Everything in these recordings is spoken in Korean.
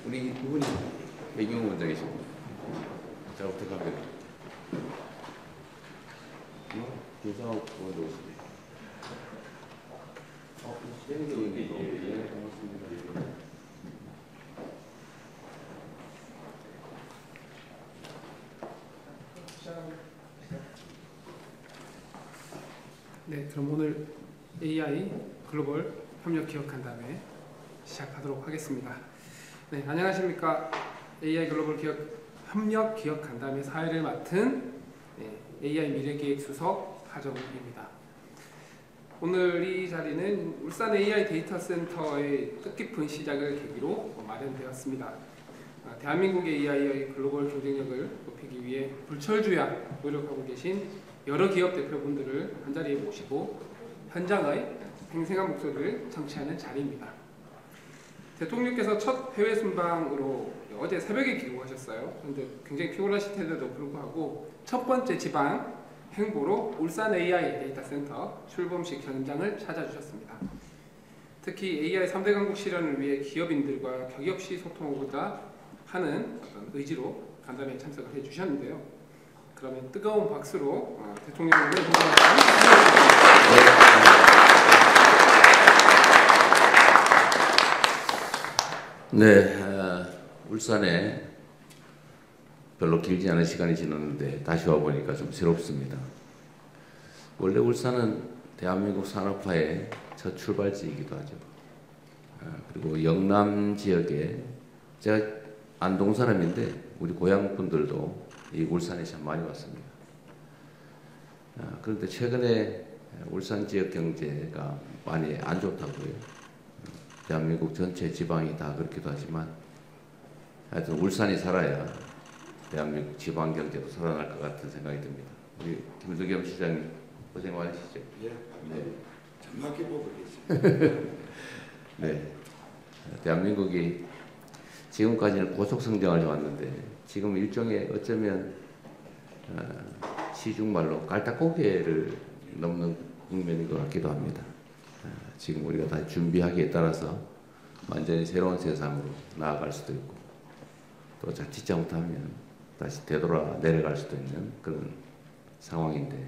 우리 이분이 배경 원장이시고 잘 부탁합니다. 김상욱 의원도 오시네. 네, 그럼 오늘 AI 글로벌 협력 기업 간담회 시작하도록 하겠습니다. 네, 안녕하십니까. AI 글로벌 협력 기업 간담회 사회를 맡은 AI 미래기획 수석 하정욱입니다. 오늘 이 자리는 울산 AI 데이터 센터의 뜻깊은 시작을 계기로 마련되었습니다. 대한민국의 AI의 글로벌 경쟁력을 높이기 위해 불철주야 노력하고 계신 여러 기업 대표분들을 한자리에 모시고 현장의 생생한 목소리를 청취하는 자리입니다. 대통령께서 첫 해외 순방으로 어제 새벽에 귀국하셨어요. 그런데 굉장히 피곤하실 텐데도 불구하고 첫 번째 지방 행보로 울산 AI 데이터 센터 출범식 현장을 찾아주셨습니다. 특히 AI 3대 강국 실현을 위해 기업인들과 격의 없이 소통하고자 하는 의지로 간담회에 참석을 해주셨는데요. 그러면 뜨거운 박수로 대통령을 네, 울산에 별로 길지 않은 시간이 지났는데 다시 와보니까 좀 새롭습니다. 원래 울산은 대한민국 산업화의 첫 출발지이기도 하죠. 그리고 영남 지역에 제가 안동 사람인데 우리 고향 분들도 이 울산에 참 많이 왔습니다. 그런데 최근에 울산 지역 경제가 많이 안 좋다고요. 대한민국 전체 지방이 다 그렇기도 하지만 하여튼 울산이 살아야 대한민국 지방 경제도 살아날 것 같은 생각이 듭니다. 우리 김두겸 시장님 고생 많으시죠? 예, 네. 정확히 보고 계십니다. 네, 대한민국이 지금까지는 고속 성장을 해왔는데 지금 일종의 어쩌면 시중말로 깔딱고개를 넘는 국면인 것 같기도 합니다. 지금 우리가 다 준비하기에 따라서 완전히 새로운 세상으로 나아갈 수도 있고 또 자칫 잘못하면 다시 되돌아 내려갈 수도 있는 그런 상황인데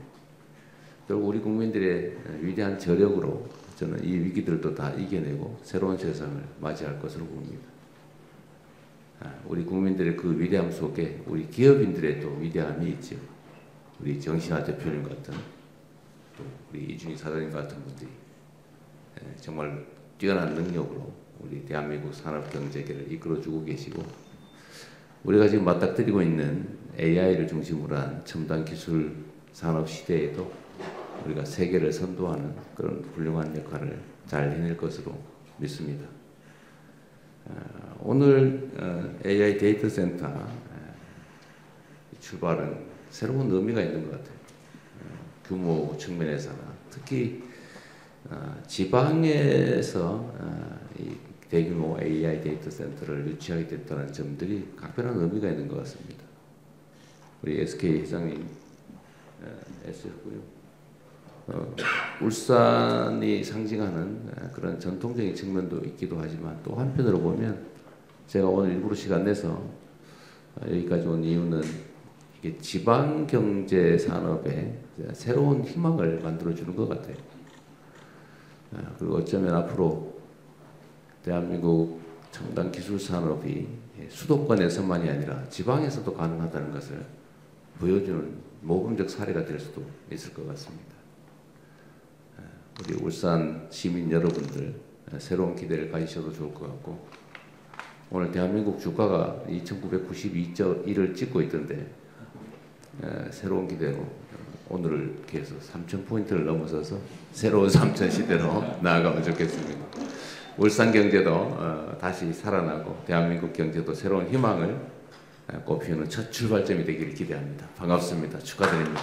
결국 우리 국민들의 위대한 저력으로 저는 이 위기들도 다 이겨내고 새로운 세상을 맞이할 것으로 봅니다. 우리 국민들의 그 위대함 속에 우리 기업인들의 또 위대함이 있죠. 우리 정신화 대표님 같은 또 우리 이준희 사장님 같은 분들이 정말 뛰어난 능력으로 우리 대한민국 산업 경제계를 이끌어주고 계시고 우리가 지금 맞닥뜨리고 있는 AI를 중심으로 한 첨단 기술 산업 시대에도 우리가 세계를 선도하는 그런 훌륭한 역할을 잘 해낼 것으로 믿습니다. 오늘 AI 데이터 센터 출발은 새로운 의미가 있는 것 같아요. 규모 측면에서나 특히 지방에서 이 대규모 AI 데이터 센터를 유치하게 됐다는 점들이 각별한 의미가 있는 것 같습니다. 우리 SK 회장님 애쓰셨고요. 울산이 상징하는 그런 전통적인 측면도 있기도 하지만 또 한편으로 보면 제가 오늘 일부러 시간 내서 여기까지 온 이유는 이게 지방 경제 산업에 새로운 희망을 만들어주는 것 같아요. 그리고 어쩌면 앞으로 대한민국 첨단 기술 산업이 수도권에서만이 아니라 지방에서도 가능하다는 것을 보여주는 모범적 사례가 될 수도 있을 것 같습니다. 우리 울산 시민 여러분들 새로운 기대를 가지셔도 좋을 것 같고 오늘 대한민국 주가가 2992.1을 찍고 있던데 새로운 기대로 오늘을 기해서 3000포인트를 넘어서서 새로운 3000 시대로 나아가면 좋겠습니다. 울산 경제도 다시 살아나고 대한민국 경제도 새로운 희망을 꽃피우는 첫 출발점이 되기를 기대합니다. 반갑습니다. 축하드립니다.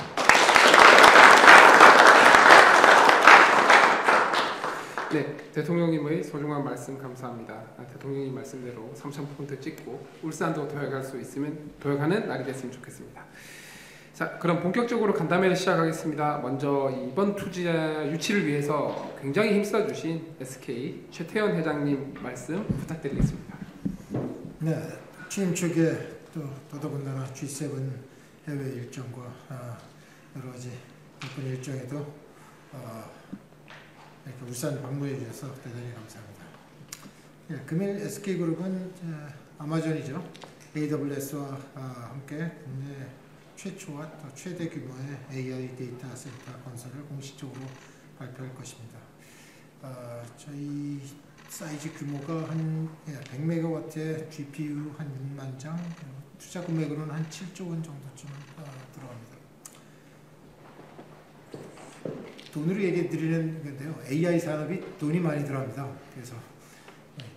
네, 대통령님의 소중한 말씀 감사합니다. 대통령님 말씀대로 3000포인트 찍고 울산도 도약할 수 있으면 도약하는 날이 됐으면 좋겠습니다. 자, 그럼 본격적으로 간담회를 시작하겠습니다. 먼저 이번 투자 유치를 위해서 굉장히 힘써주신 SK 최태원 회장님 말씀 부탁드리겠습니다. 네, 취임 초기에 또 더더군다나 G7 해외 일정과 여러 가지 바쁜 일정에도 이렇게 울산 방문해 주셔서 대단히 감사합니다. 예, 금일 SK그룹은 아마존이죠. AWS와 함께 국내 최초와 또 최대 규모의 AI 데이터 센터 건설을 공식적으로 발표할 것입니다. 저희 사이즈 규모가 한 100메가와트의 GPU 한 6만 장, 투자 금액으로는 한 7조 원 정도쯤 들어갑니다. 돈으로 얘기해 드리는 건데요. AI 산업이 돈이 많이 들어갑니다. 그래서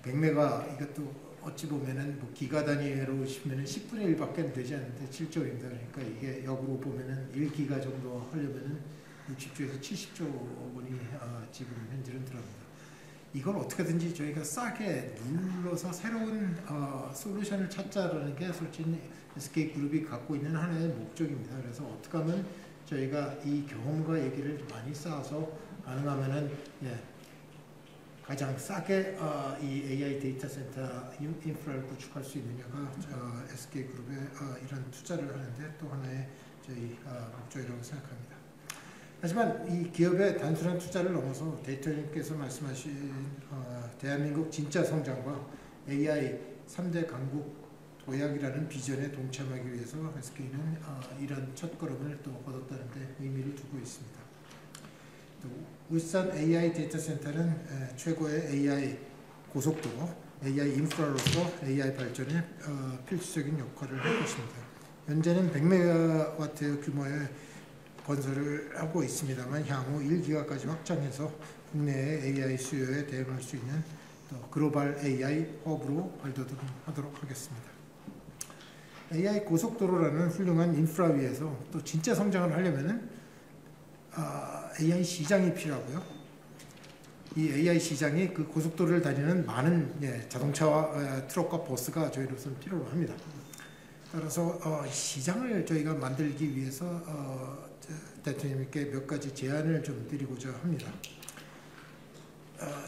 100메가 이것도 어찌 보면은 뭐 기가 단위로 보면은 10분의 1밖에 되지 않는데 7조입니다. 그러니까 이게 역으로 보면은 1기가 정도 하려면은 60조에서 70조 원이 지금 현재는 들어갑니다. 이걸 어떻게든지 저희가 싸게 눌러서 새로운 솔루션을 찾자라는 게 솔직히 SK그룹이 갖고 있는 하나의 목적입니다. 그래서 어떻게 하면 저희가 이 경험과 얘기를 많이 쌓아서 가능하면은 가장 싸게 이 AI 데이터 센터 인프라를 구축할 수 있느냐가 SK그룹의 이런 투자를 하는데 또 하나의 저희 목적이라고 생각합니다. 하지만 이 기업의 단순한 투자를 넘어서 대통령께서 말씀하신 대한민국 진짜 성장과 AI 3대 강국 도약이라는 비전에 동참하기 위해서 SK는 이런 첫걸음을 또 걷었다는 데 의미를 두고 있습니다. 또 울산 AI 데이터 센터는 최고의 AI 고속도로, AI 인프라로서 AI 발전에 필수적인 역할을 할 것입니다. 현재는 100메가와트 규모의 건설을 하고 있습니다만 향후 1기가까지 확장해서 국내의 AI 수요에 대응할 수 있는 또 글로벌 AI 허브로 발돋움하도록 하겠습니다. AI 고속도로라는 훌륭한 인프라 위에서 또 진짜 성장을 하려면은 AI 시장이 필요하고요. 이 AI 시장이 그 고속도로를 다니는 많은 자동차와 트럭과 버스가 저희로서는 필요로 합니다. 따라서 시장을 저희가 만들기 위해서 대통령님께 몇 가지 제안을 좀 드리고자 합니다.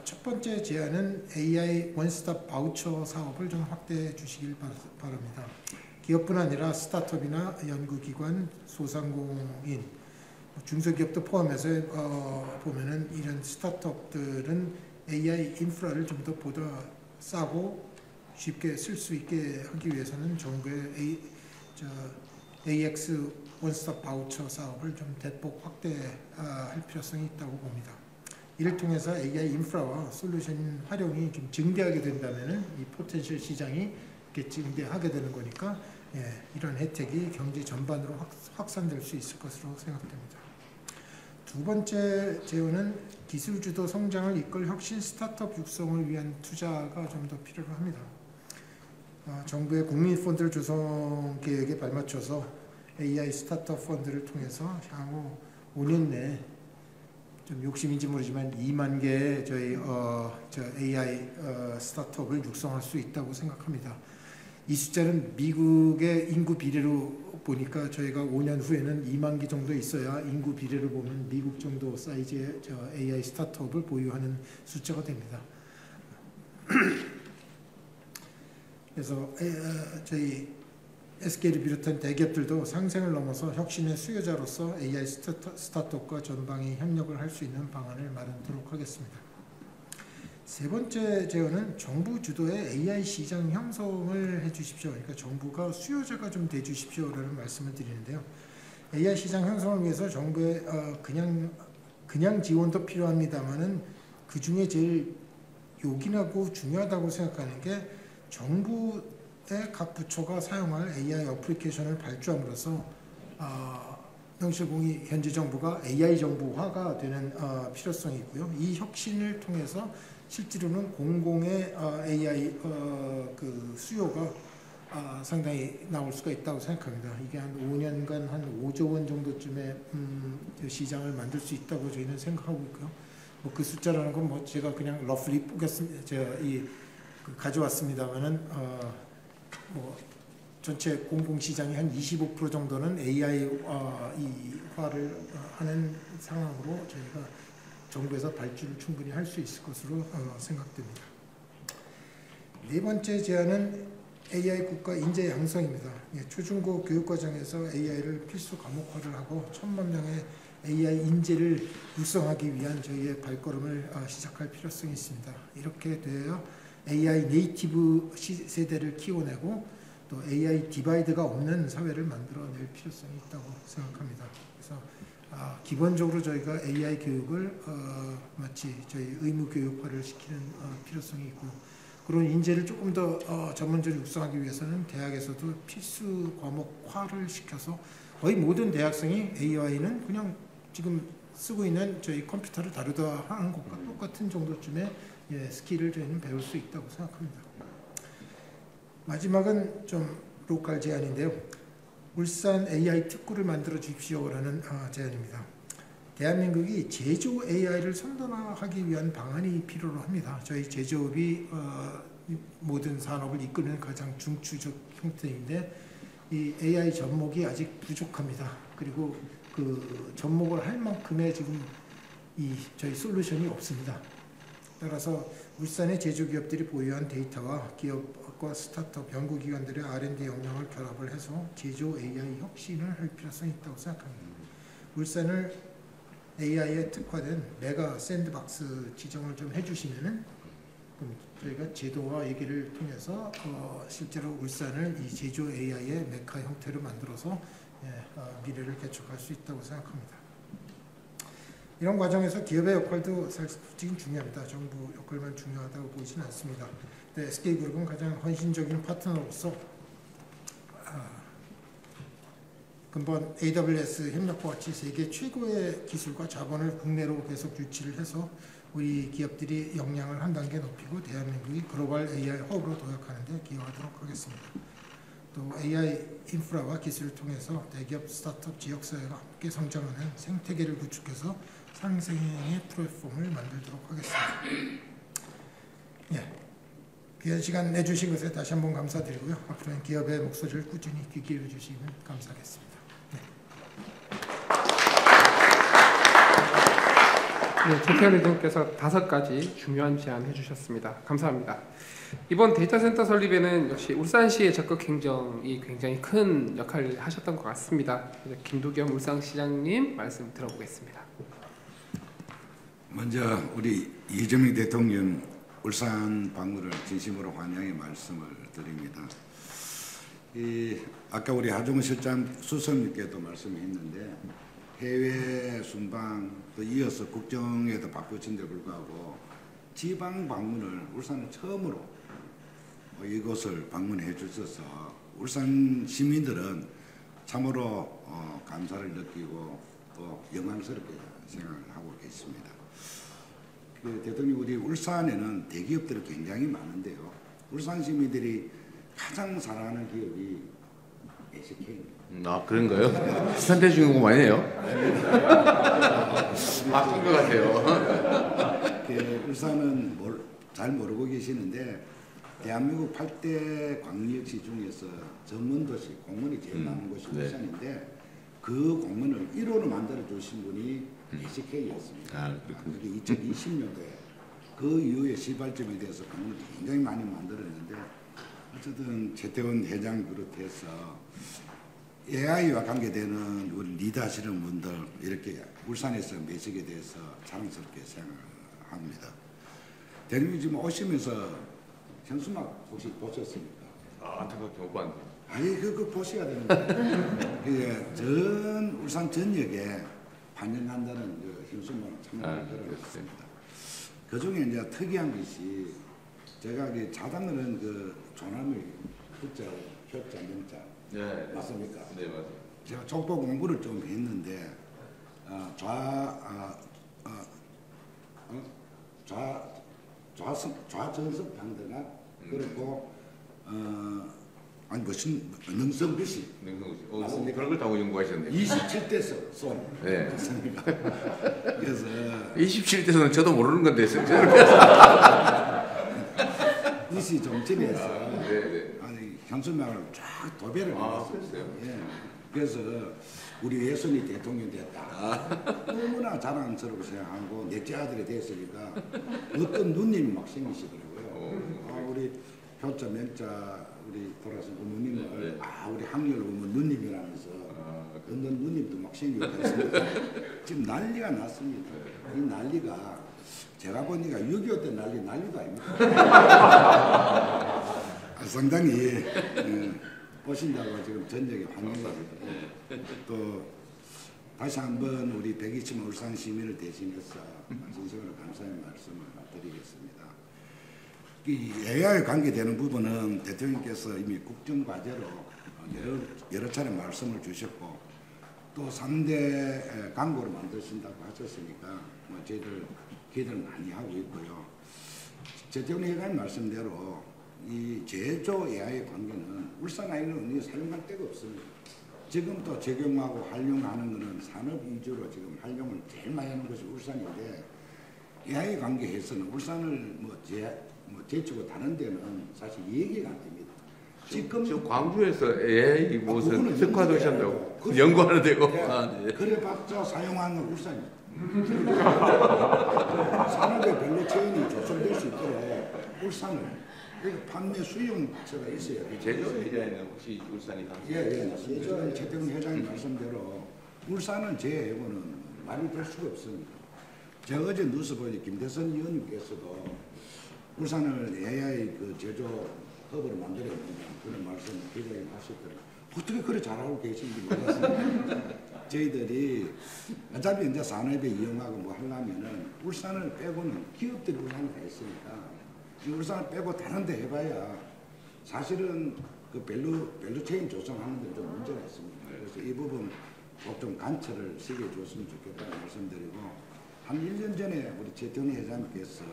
첫 번째 제안은 AI 원스톱 바우처 사업을 좀 확대해 주시길 바랍니다. 기업뿐 아니라 스타트업이나 연구기관, 소상공인, 중소기업도 포함해서 보면은 이런 스타트업들은 AI 인프라를 좀 더 보다 싸고 쉽게 쓸 수 있게 하기 위해서는 정부의 AX 원스톱 바우처 사업을 좀 대폭 확대할 필요성이 있다고 봅니다. 이를 통해서 AI 인프라와 솔루션 활용이 좀 증대하게 된다면은 이 포텐셜 시장이 이렇게 증대하게 되는 거니까 이런 혜택이 경제 전반으로 확산될 수 있을 것으로 생각됩니다. 두 번째 제안은 기술 주도 성장을 이끌 혁신 스타트업 육성을 위한 투자가 좀 더 필요로 합니다. 정부의 국민 펀드를 조성 계획에 발맞춰서 AI 스타트업 펀드를 통해서 향후 5년 내에 좀 욕심인지 모르지만 2만 개의 저희 AI 스타트업을 육성할 수 있다고 생각합니다. 이 숫자는 미국의 인구 비례로 보니까 저희가 5년 후에는 2만 개 정도 있어야 인구 비례를 보면 미국 정도 사이즈의 AI 스타트업을 보유하는 숫자가 됩니다. 그래서 저희 SK를 비롯한 대기업들도 상생을 넘어서 혁신의 수요자로서 AI 스타트업과 전방위 협력을 할 수 있는 방안을 마련하도록 하겠습니다. 세 번째 제안은 정부 주도의 AI 시장 형성을 해주십시오. 그러니까 정부가 수요자가 좀 돼주십시오라는 말씀을 드리는데요. AI 시장 형성을 위해서 정부의 그냥 지원도 필요합니다만은 그 중에 제일 요긴하고 중요하다고 생각하는 게 정부의 각 부처가 사용할 AI 어플리케이션을 발주함으로써 명실공히 현재 정부가 AI 정부화가 되는 필요성이 있고요. 이 혁신을 통해서 실제로는 공공의 AI 그 수요가 상당히 나올 수가 있다고 생각합니다. 이게 한 5년간 한 5조 원 정도쯤의 시장을 만들 수 있다고 저희는 생각하고 있고요. 뭐 그 숫자라는 건 뭐 제가 그냥 러플리 제가 가져왔습니다만은 뭐 전체 공공시장의 한 25% 정도는 AI화를 하는 상황으로 저희가 정부에서 발주를 충분히 할 수 있을 것으로 생각됩니다. 네 번째 제안은 AI 국가 인재 양성입니다. 예, 초중고 교육과정에서 AI를 필수 과목화를 하고 1,000만 명의 AI 인재를 육성하기 위한 저희의 발걸음을 시작할 필요성이 있습니다. 이렇게 되어 AI 네이티브 세대를 키워내고 또 AI 디바이드가 없는 사회를 만들어낼 필요성이 있다고 생각합니다. 그래서 기본적으로 저희가 AI 교육을 마치 저희 의무 교육화를 시키는 필요성이 있고, 그런 인재를 조금 더 전문적으로 육성하기 위해서는 대학에서도 필수 과목화를 시켜서 거의 모든 대학생이 AI는 그냥 지금 쓰고 있는 저희 컴퓨터를 다루다 하는 것과 똑같은 정도쯤의 스킬을 저희는 배울 수 있다고 생각합니다. 마지막은 좀 로컬 제안인데요. 울산 AI 특구를 만들어 주십시오라는 제안입니다. 대한민국이 제조 AI를 선도하기 위한 방안이 필요로 합니다. 저희 제조업이 모든 산업을 이끄는 가장 중추적 형태인데 이 AI 접목이 아직 부족합니다. 그리고 그 접목을 할 만큼의 지금 저희 솔루션이 없습니다. 따라서 울산의 제조기업들이 보유한 데이터와 기업과 스타트업, 연구기관들의 R&D 역량을 결합을 해서 제조 AI 혁신을 할 필요성이 있다고 생각합니다. 울산을 AI에 특화된 메가 샌드박스 지정을 좀 해주시면은 그럼 저희가 제도와 얘기를 통해서 실제로 울산을 이 제조 AI의 메카 형태로 만들어서 미래를 개척할 수 있다고 생각합니다. 이런 과정에서 기업의 역할도 솔직히 중요합니다. 정부 역할만 중요하다고 보이지는 않습니다. SK그룹은 가장 헌신적인 파트너로서 근본 AWS 협력과 같이 세계 최고의 기술과 자본을 국내로 계속 유치를 해서 우리 기업들이 역량을 한 단계 높이고 대한민국이 글로벌 AI 허브로 도약하는 데 기여하도록 하겠습니다. 또 AI 인프라와 기술을 통해서 대기업, 스타트업, 지역사회가 함께 성장하는 생태계를 구축해서 상생의 플랫폼을 만들도록 하겠습니다. 예, 귀한 시간 내주신 것에 다시 한번 감사드리고요. 앞으로는 기업의 목소리를 꾸준히 귀 기울여 주시면 감사하겠습니다. 네, 최태현 의장께서 5가지 중요한 제안 해주셨습니다. 감사합니다. 이번 데이터 센터 설립에는 역시 울산시의 적극 행정이 굉장히 큰 역할을 하셨던 것 같습니다. 김두겸 울산시장님 말씀 들어보겠습니다. 먼저 우리 이재명 대통령 울산 방문을 진심으로 환영의 말씀을 드립니다. 아까 우리 하종훈 실장 수석님께도 말씀했는데 해외 순방 또 이어서 국정에도 바쁘신 데 불구하고 지방 방문을 울산을 처음으로 이곳을 방문해 주셔서 울산 시민들은 참으로 감사를 느끼고 또 영광스럽게 생각하고 계십니다. 대통령 우리 울산에는 대기업들이 굉장히 많은데요. 울산 시민들이 가장 사랑하는 기업이 SK입니다. 그런가요? 스탠드 중인 거 많이 해요. 맞은 것 같아요. 울산은 잘 모르고 계시는데 대한민국 8대 광역시 중에서 전문도시, 공무원이 제일 많은 곳이 울산인데 그 공무원을 1호로 만들어 주신 분이 SK였습니다. 그게 2020년도에 그 이후에 시발점에 대해서 공무원을 굉장히 많이 만들었는데 어쨌든 최태원 회장 비롯해서 AI와 관계되는 우리 리더하시는 분들 이렇게 울산에서 매직에 대해서 자랑스럽게 생각합니다. 대통령님 지금 오시면서 현수막 혹시 보셨습니까? 안타깝게 못 봤는데. 아니 그거 보셔야 되는데 전 울산 전역에 반영한다는 그 현수막을 참고를 들어봤습니다. 그 중에 이제 특이한 것이 제가 자당으로는 그 조남의 흑자, 효자, 명자 네. 맞습니까? 네, 맞아요. 제가 족보 공부를 좀 했는데 좌전석 방대가 그리고 아니 무슨 능성비시 맞습니까? 그런 걸 다 연구하셨네요. 27대 손 네. 맞습니까? 그래서 27대에서는 저도 모르는 건데 이시 정치에서 네. 아니 현수막을 쫙 도배를 해놨어요. 그랬어요? 예. 그래서 우리 외손이 대통령 됐다. 너무나 자랑스럽고 생각하고 넷째 아들이 됐으니까 어떤 누님이 막 생기시더라고요. 우리 효자 명자 우리 돌아가신 어머님을 네. 우리 학렬 어머 누님이라면서 어떤 누님도 막 생기고 있습니다. 지금 난리가 났습니다. 이 난리가 제가 보니까 6.25 때 난리도 아닙니다. 상당히 보신다고 지금 전역에 환영합니다. 또 다시 한번 우리 120만 울산 시민을 대신해서 진심으로 감사의 말씀을 드리겠습니다. 이 AI 관계되는 부분은 대통령께서 이미 국정과제로 여러 차례 말씀을 주셨고 또 3대 광고를 만드신다고 하셨으니까 저희들 기대를 많이 하고 있고요. 최태원 회장님 말씀대로 이 제조 AI 관계는 울산 아이는 사용할 데가 없습니다. 지금 또 적용하고 활용하는 것은 산업 위주로 지금 활용을 제일 많이 하는 것이 울산인데 AI 관계에서는 울산을 제치고 다른 데는 사실 얘기가 안 됩니다. 지금 광주에서 AI 무슨 그거는 특화도시한다고 연구하는 데고. 네. 그래봤자 사용하는 울산입니다. 산업의 별로 체인이 조성될 수 있도록 울산을 판매 수용처가 있어야 돼요. 제조 회장에는 혹시 울산이 당시? 예. 최태원 회장님 말씀대로 울산은 제 예고는 말이 될 수가 없습니다. 제가 어제 뉴스 보니 김대선 의원님께서도 울산을 AI 그 제조 허브로 만들어야 된다 그런 말씀을 굉장히 하셨더라고요. 어떻게 그래 잘하고 계신지 몰랐습니다. 저희들이 어차피 이제 산업에 이용하고 뭐 하려면은 울산을 빼고는 기업들이 울산에 가 있으니까 이 울산을 빼고 다른 데 해봐야 사실은 그 밸류체인 조성하는 데 좀 문제가 있습니다. 그래서 이 부분 꼭 좀 관철을 시켜 줬으면 좋겠다고 말씀드리고 한 1년 전에 우리 최태원 회장님께서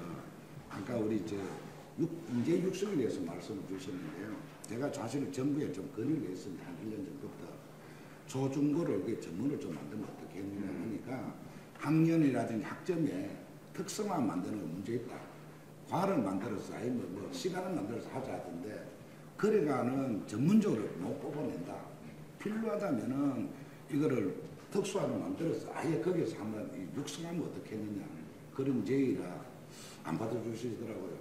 아까 우리 인재 육성에 대해서 말씀을 주셨는데요. 제가 사실은 정부에 좀 건의를 했습니다. 한 1년 전부터. 초중고를 전문을 좀 만들면 어떻겠느냐 하니까 학년이라든지 학점에 특성화 만드는 문제 있다. 과를 만들어서 아니면 뭐 시간을 만들어서 하자 하던데 그래가는 전문적으로 못 뽑아낸다. 필요하다면은 이거를 특수화를 만들어서 아예 거기서 한번 육성하면 어떻겠느냐. 그런 제의라 안 받아주시더라고요.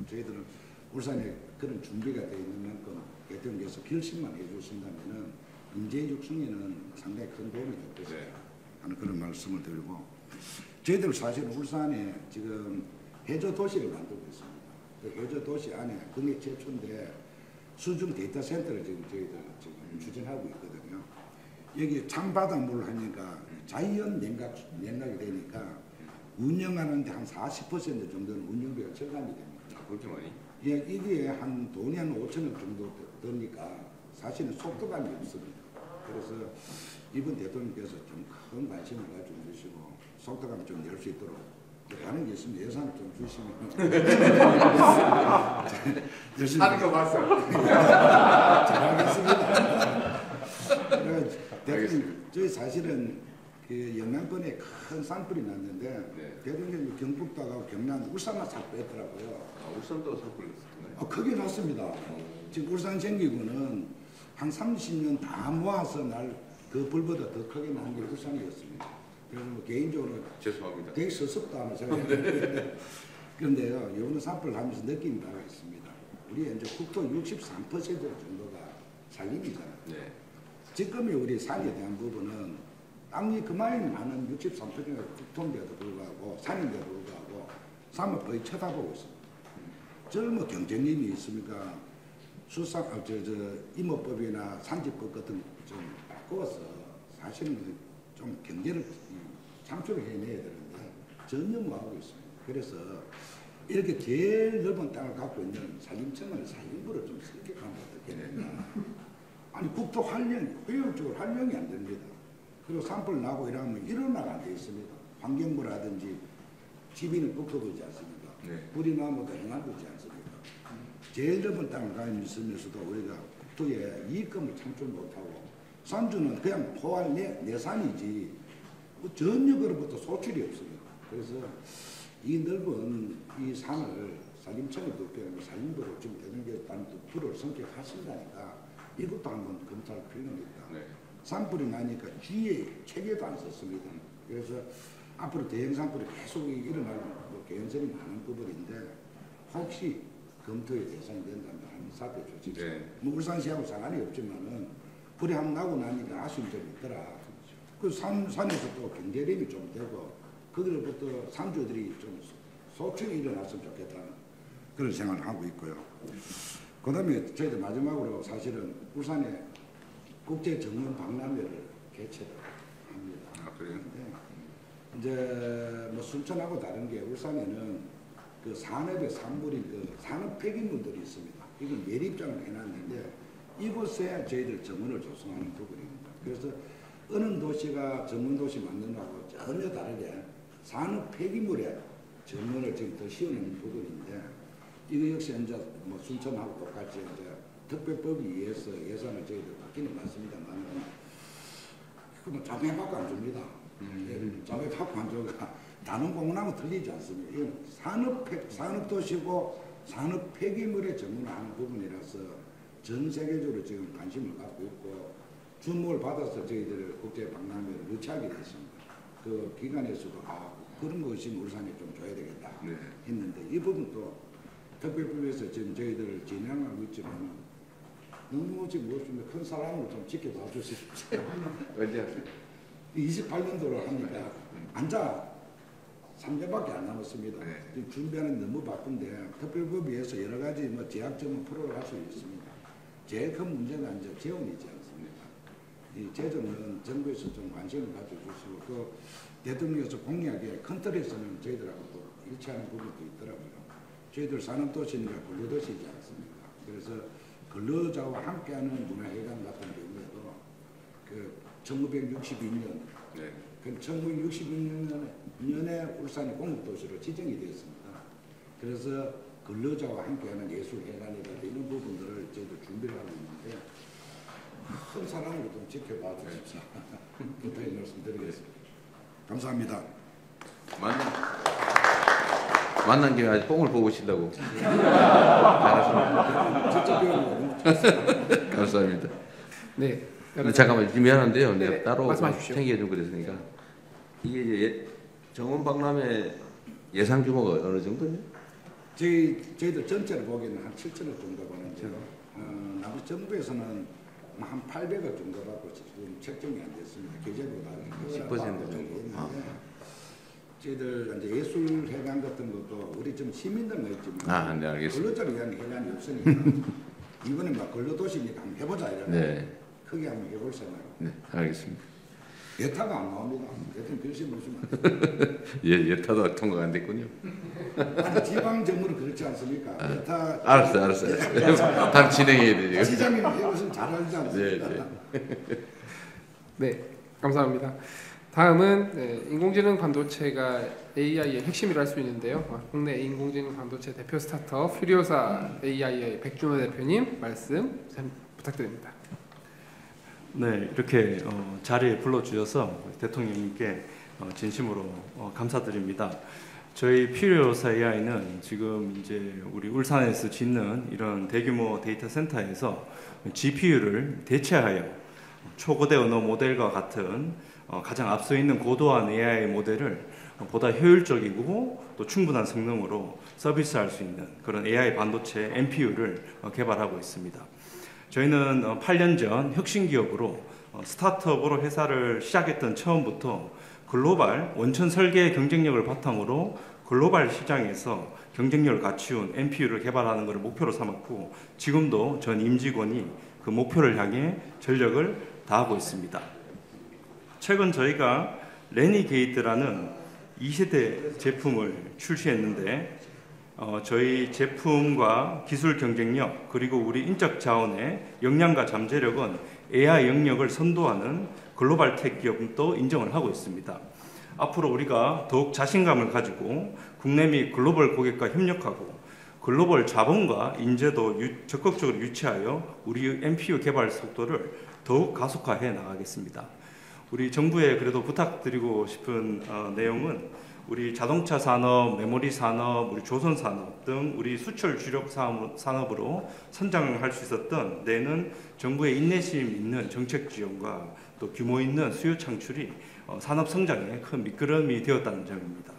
저희들은 울산에 그런 준비가 되어 있는 만큼 대통령께서 결심만 해주신다면은 인재 육성에는 상당히 큰 도움이 될 것이다 하는 그런 말씀을 드리고 저희들 사실 울산에 지금 해저 도시를 만들고 있습니다. 그 해저 도시 안에 국내 최초인데 수중 데이터 센터를 지금 저희들 지금 추진하고 있거든요. 여기 찬바닷물 하니까 자연 냉각이 되니까 운영하는데 한 40% 정도는 운영비가 절감이 됩니다. 그렇게 많이? 예, 이게 한 돈이 한 5천원 정도 드니까 사실은 속도감이 없습니다. 그래서 이번 대통령께서 좀 큰 관심을 가져주시고 속도감 좀 낼 수 있도록 하는 게 있으면 예산을 좀 주시면 열심히 하는 거 봤어. 잘하겠습니다. 대통령 저희 사실은 그 영남권에 큰 산불이 났는데 대통령이 경북도 가고 경남 울산만 싹 뺐더라고요. 울산도 산불이 났었나요? 크게 났습니다. 지금 울산 생기고는 한 30년 다 모아서 날 그 불보다 더 크게 난 게 울산이었습니다. 그래서 뭐 개인적으로 죄송합니다. 되게 서섭다 하는 생각이 그런데요, 이번에 산불을 하면서 느낀 바가 있습니다. 우리 이제 국토 63% 정도가 산림이잖아요. 네. 지금의 우리 산에 대한 부분은 땅이 그만이 많은 63%가 국토인데도 불구하고 산인데도 불구하고 산을 거의 쳐다보고 있습니다. 젊은 경쟁력이 있습니까? 임업법이나 산지법 같은 좀 바꿔서 사실은 좀 경제를 창출을 해내야 되는데 전혀 못하고 있습니다. 그래서 이렇게 제일 넓은 땅을 갖고 있는 산림청을 산림부를 좀 설득하면 어떻겠느냐. 아니 국토 활용, 효율적으로 활용이 안 됩니다. 그리고 산불 나고 이러면 일어나가 안 돼 있습니다. 환경부라든지 지비는 국토도 있지 않습니까? 불이 나면 행안도 있지 않습니까? 제일 넓은 땅을 가지고 있으면서도 우리가 국토에 이익금을 창출 못하고 산주는 그냥 포괄 내산이지 전혀 그로부터 소출이 없습니다. 그래서 이 넓은 이 산을 산림청에 두고 산림부를 지금 대통령께서 부를 선택하신다니까 이것도 한번 검토할 필요가 있다. 산불이 나니까 주위에 체계도 안 썼습니다. 그래서 앞으로 대형 산불이 계속 일어날 개연성이 많은 부분인데 혹시 검토의 대상이 된다면 한 사표 조치. 네. 뭐 울산시하고 상관이 없지만은 불이 한번 나고 나니까 아쉬운 점이 있더라. 그 산에서 또 경제림이 좀 되고 거기로부터 산주들이 좀 소출이 일어났으면 좋겠다. 그런 생각을 하고 있고요. 그 다음에 저희들 마지막으로 사실은 울산에 국제 정문 박람회를 개최를 합니다. 아, 그래요? 이제 뭐 순천하고 다른 게 울산에는 그 산업의 산물인 그 산업 폐기물들이 있습니다. 이건 예립장을 해놨는데 이곳에 저희들 정문을 조성하는 부분입니다. 그래서 어느 도시가 전문 도시 만드는 거하고 전혀 다르게 산업 폐기물에 전문을 지금 더 씌우는 부분인데 이거 역시 이제 뭐 순천하고 똑같이 이제 특별법에 의해서 예산을 저희들 받기는 맞습니다만 그뭐 자동밖에 안 줍니다. 자동밖에 안 줘가 다른 공원하고 틀리지 않습니다. 이건 산업도시고 산업 폐기물에 전문하는 부분이라서 전 세계적으로 지금 관심을 갖고 있고 주목을 받아서 저희들 국제 박람회를 유치하게 됐습니다. 그 기관에서도 그런 것이 울산에 좀 줘야 되겠다 했는데 이 부분도 특별법에서 지금 저희들 진행하고 있지만 너무 지금 무엇입니까? 큰 사람으로 좀 지켜봐 주십시오. 언제 28년도를 하니까 앉아 3년밖에 안 남았습니다. 지금 준비하는 너무 바쁜데 특별법에서 여러 가지 뭐 제약점은 풀어갈 수 있습니다. 제일 큰 문제가 이제 재원이지 않습니까? 이 재정은 정부에서 좀 관심을 가져주시고 그 대통령에서 공약에 큰 틀에서는 저희들하고 또 일치하는 부분도 있더라고요. 저희들 산업도시니까 근로도시이지 않습니까? 그래서 근로자와 함께하는 문화회관 같은 경우에도 그 1962년 그 1962년에 울산이 공급도시로 지정이 되었습니다. 그래서 근로자와 함께하는 예술회관이라든지 이런 부분들을 저희도 준비를 하고 있는데 큰 사랑으로 좀 지켜봐 주십시오. 부탁의 말씀드리겠습니다. 감사합니다. 만난 김에 아직 뽕을 뽑으시려고. 감사합니다. 네. 잠깐만 미안한데요. 네, 내가 따로 말씀하십시오. 챙겨준 그랬으니까 이게 이제 정원 박람회 예상 규모가 어느 정도예요? 저희들 전체를 보기에는 한 7천억 정도 보는데요. 나머지 정부에서는 한 800억 정도 받고 지금 책정이 안 됐습니다. 계제보다 10% 정도. 있는데 저희들 이제 예술회관 같은 것도 우리 좀 시민들만 있지만 네, 알겠습니다. 근로자를 위한 회관이 없으니까 이번에 막 근로도시니까 한번 해보자 이러면 네. 크게 한번 해볼 생각. 네, 알겠습니다. 예타가 안 나옵니다. 대통령 별심 보시면 예타도 통과가 안 됐군요. 아니 지방 정부는 그렇지 않습니까? 예타 알았어요. 다음 진행해야 돼요. 시장님 이것은 잘 알지 않습니까? 네, 감사합니다. 다음은 인공지능 반도체가 AI의 핵심이라 할 수 있는데요. 국내 인공지능 반도체 대표 스타트업 퓨리오사 AI의 백준호 대표님 말씀 부탁드립니다. 네, 이렇게 자리에 불러주셔서 대통령님께 진심으로 감사드립니다. 저희 퓨리오사 AI는 지금 이제 우리 울산에서 짓는 이런 대규모 데이터 센터에서 GPU를 대체하여 초거대 언어 모델과 같은 가장 앞서 있는 고도한 AI 모델을 보다 효율적이고 또 충분한 성능으로 서비스할 수 있는 그런 AI 반도체 NPU를 개발하고 있습니다. 저희는 8년 전 혁신기업으로 스타트업으로 회사를 시작했던 처음부터 글로벌 원천 설계 경쟁력을 바탕으로 글로벌 시장에서 경쟁력을 갖춘 NPU를 개발하는 것을 목표로 삼았고 지금도 전 임직원이 그 목표를 향해 전력을 다하고 있습니다. 최근 저희가 레니게이트라는 2세대 제품을 출시했는데 저희 제품과 기술 경쟁력 그리고 우리 인적 자원의 역량과 잠재력은 AI 영역을 선도하는 글로벌 테크 기업도 인정을 하고 있습니다. 앞으로 우리가 더욱 자신감을 가지고 국내 및 글로벌 고객과 협력하고 글로벌 자본과 인재도 적극적으로 유치하여 우리 NPU 개발 속도를 더욱 가속화해 나가겠습니다. 우리 정부에 그래도 부탁드리고 싶은 내용은 우리 자동차 산업, 메모리 산업, 우리 조선 산업 등 우리 수출 주력 산업으로 선장할 수 있었던 데는 정부의 인내심 있는 정책 지원과 또 규모 있는 수요 창출이 산업 성장에 큰 미끄럼이 되었다는 점입니다.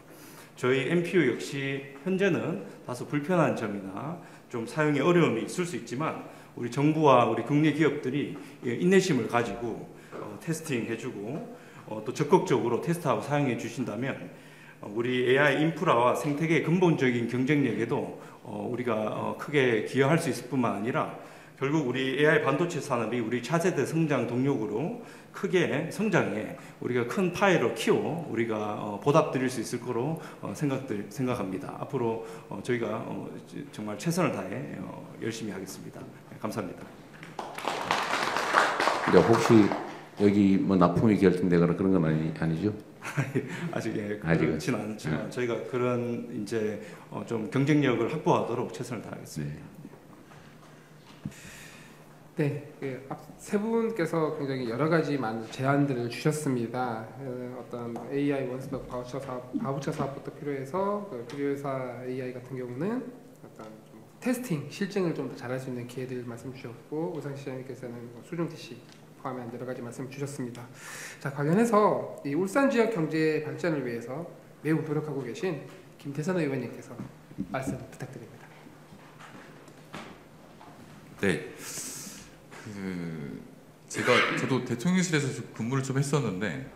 저희 NPU 역시 현재는 다소 불편한 점이나 좀 사용에 어려움이 있을 수 있지만 우리 정부와 우리 국내 기업들이 인내심을 가지고 테스팅해주고 또 적극적으로 테스트하고 사용해 주신다면 우리 AI 인프라와 생태계의 근본적인 경쟁력에도 우리가 크게 기여할 수 있을 뿐만 아니라 결국 우리 AI 반도체 산업이 우리 차세대 성장 동력으로 크게 성장해 우리가 큰 파이로 키워 우리가 보답드릴 수 있을 거로 생각합니다. 앞으로 저희가 정말 최선을 다해 열심히 하겠습니다. 감사합니다. 이제 혹시 여기 뭐 납품이 결정되거나 그런 건 아니죠? 아직 그렇지는 않지만 저희가 그런 이제 좀 경쟁력을 확보하도록 최선을 다하겠습니다. 네, 세 분께서 굉장히 여러 가지 많은 제안들을 주셨습니다. 어떤 AI 원스톱 바우처 사업부터 필요해서 필요회사 AI 같은 경우는 어떤 좀 테스팅, 실증을 좀 더 잘할 수 있는 기회들 말씀 주셨고 우상 시장님께서는 수중 TC 포함한 여러 가지 말씀 주셨습니다. 자, 관련해서 이 울산 지역 경제 발전을 위해서 매우 노력하고 계신 김태선 의원님께서 말씀 부탁드립니다. 네. 저도 대통령실에서 근무를 좀 했었는데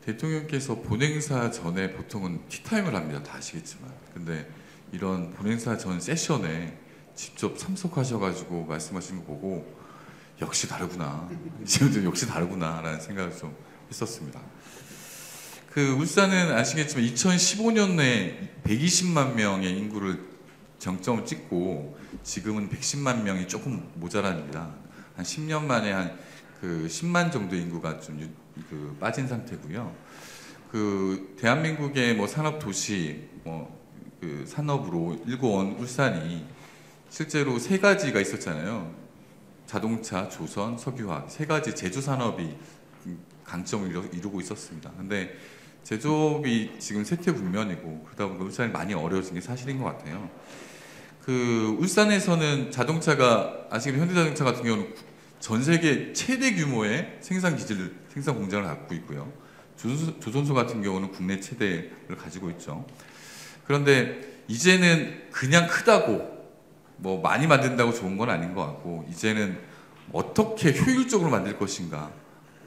대통령께서 본행사 전에 보통은 티타임을 합니다. 다 아시겠지만. 근데 이런 본행사 전 세션에 직접 참석하셔가지고 말씀하신 거 보고 역시 다르구나. 지금도 역시 다르구나라는 생각을 좀 했었습니다. 울산은 아시겠지만 2015년에 120만 명의 인구를 정점을 찍고 지금은 110만 명이 조금 모자랍니다. 한 10년 만에 한 10만 정도 인구가 좀 빠진 상태고요. 대한민국의 뭐 산업 도시 산업으로 일궈온 울산이 실제로 세 가지가 있었잖아요. 자동차, 조선, 석유화학 세 가지 제조 산업이 강점을 이루고 있었습니다. 근데 제조업이 지금 쇠퇴분면이고 그러다 보니까 울산이 많이 어려워진 게 사실인 것 같아요. 울산에서는 자동차가 아시겠지만 현대자동차 같은 경우는 전 세계 최대 규모의 생산 공장을 갖고 있고요. 조선소 같은 경우는 국내 최대를 가지고 있죠. 그런데 이제는 그냥 크다고 뭐 많이 만든다고 좋은 건 아닌 것 같고 이제는 어떻게 효율적으로 만들 것인가,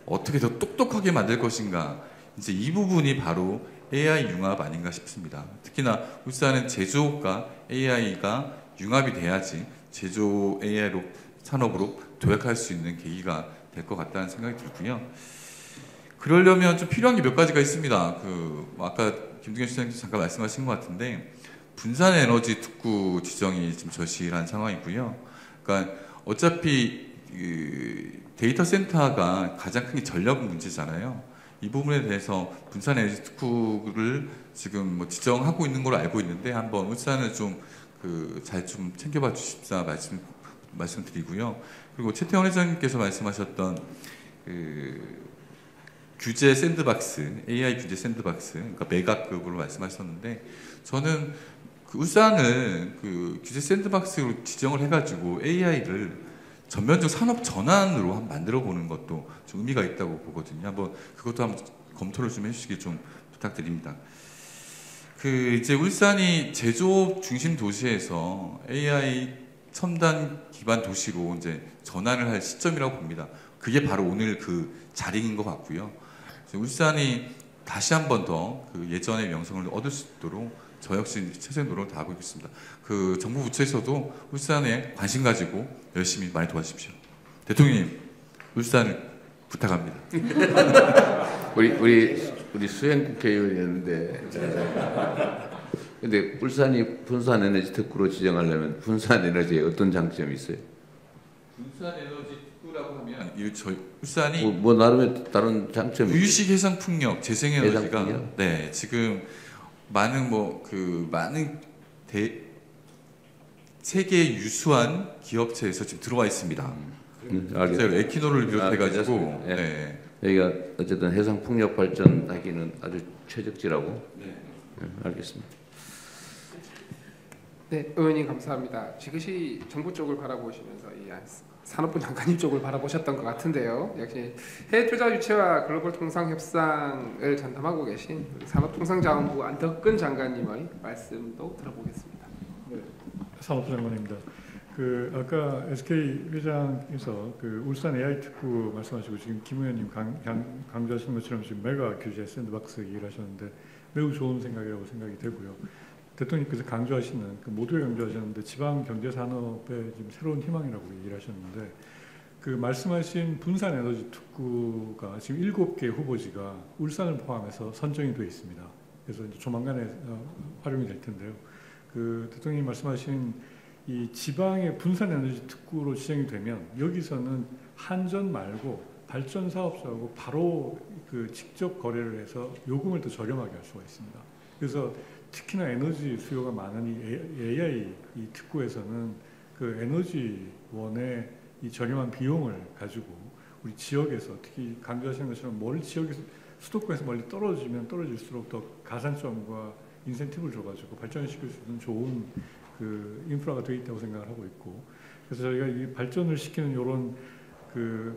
어떻게 더 똑똑하게 만들 것인가, 이제 이 부분이 바로 AI 융합 아닌가 싶습니다. 특히나 울산은 제조업과 AI가 융합이 돼야지 제조 AI 산업으로 도약할 수 있는 계기가 될 것 같다는 생각이 들고요. 그러려면 좀 필요한 게 몇 가지가 있습니다. 아까 김두겸 시장님께서 잠깐 말씀하신 것 같은데 분산 에너지 특구 지정이 지금 절실한 상황이고요. 그러니까 어차피 데이터 센터가 가장 큰 게 전력 문제잖아요. 이 부분에 대해서 분산 에너지 특구를 지금 뭐 지정하고 있는 걸로 알고 있는데 한번 울산을 좀 잘 좀 챙겨봐 주십사 말씀드리고요. 그리고 최태원 회장님께서 말씀하셨던 규제 샌드박스, AI 규제 샌드박스, 그러니까 메가급으로 말씀하셨는데 저는 울산을 규제 샌드박스로 지정을 해가지고 AI를 전면적 산업 전환으로 한번 만들어 보는 것도 좀 의미가 있다고 보거든요. 그것도 한번 검토를 좀 해주시길 좀 부탁드립니다. 이제 울산이 제조업 중심 도시에서 AI 첨단 기반 도시로 이제 전환을 할 시점이라고 봅니다. 그게 바로 오늘 자리인 것 같고요. 울산이 다시 한 번 더 예전의 명성을 얻을 수 있도록 저 역시 최선의 노력을 다하고 있습니다. 정부 부처에서도 울산에 관심 가지고 열심히 많이 도와주십시오. 대통령님, 울산을 부탁합니다. 우리 수행 국회의원이었는데, 근데 울산이 분산 에너지 특구로 지정하려면 분산 에너지에 어떤 장점이 있어요? 분산 에너지 특구라고 하면 울산이 뭐 나름의 다른 장점이 유식 해상 풍력, 재생 에너지가 해상풍력? 네 지금 많은 세계 유수한 기업체에서 지금 들어와 있습니다. 알겠습니다. 에키노를 비롯해가지고 네. 여기가 어쨌든 해상 풍력 발전하기는 아주 최적지라고. 네. 알겠습니다. 네, 의원님 감사합니다. 지그시 정부 쪽을 바라보시면서 이 산업부 장관님 쪽을 바라보셨던 것 같은데요. 역시 해외 투자 유치와 글로벌 통상 협상을 전담하고 계신 우리 산업통상자원부 안덕근 장관님의 말씀도 들어보겠습니다. 산업부 장관입니다. 아까 SK 회장에서 울산 AI 특구 말씀하시고 지금 김 의원님 강조하신 것처럼 지금 메가 규제 샌드박스 얘기를 하셨는데 매우 좋은 생각이라고 생각이 되고요. 대통령께서 강조하시는 모두에 강조하셨는데 지방 경제 산업의 지금 새로운 희망이라고 얘기를 하셨는데 말씀하신 분산 에너지 특구가 지금 7개 후보지가 울산을 포함해서 선정이 되어 있습니다. 그래서 이제 조만간에 활용이 될 텐데요. 대통령이 말씀하신 이 지방의 분산 에너지 특구로 지정이 되면 여기서는 한전 말고 발전 사업자하고 바로 직접 거래를 해서 요금을 더 저렴하게 할 수가 있습니다. 그래서 특히나 에너지 수요가 많은 이 AI 이 특구에서는 에너지원의 이 저렴한 비용을 가지고 우리 지역에서 특히 강조하시는 것처럼 멀리 지역에서 수도권에서 멀리 떨어지면 떨어질수록 더 가산점과 인센티브를 줘가지고 발전시킬 수 있는 좋은 인프라가 되어 있다고 생각을 하고 있고 그래서 저희가 이 발전을 시키는 이런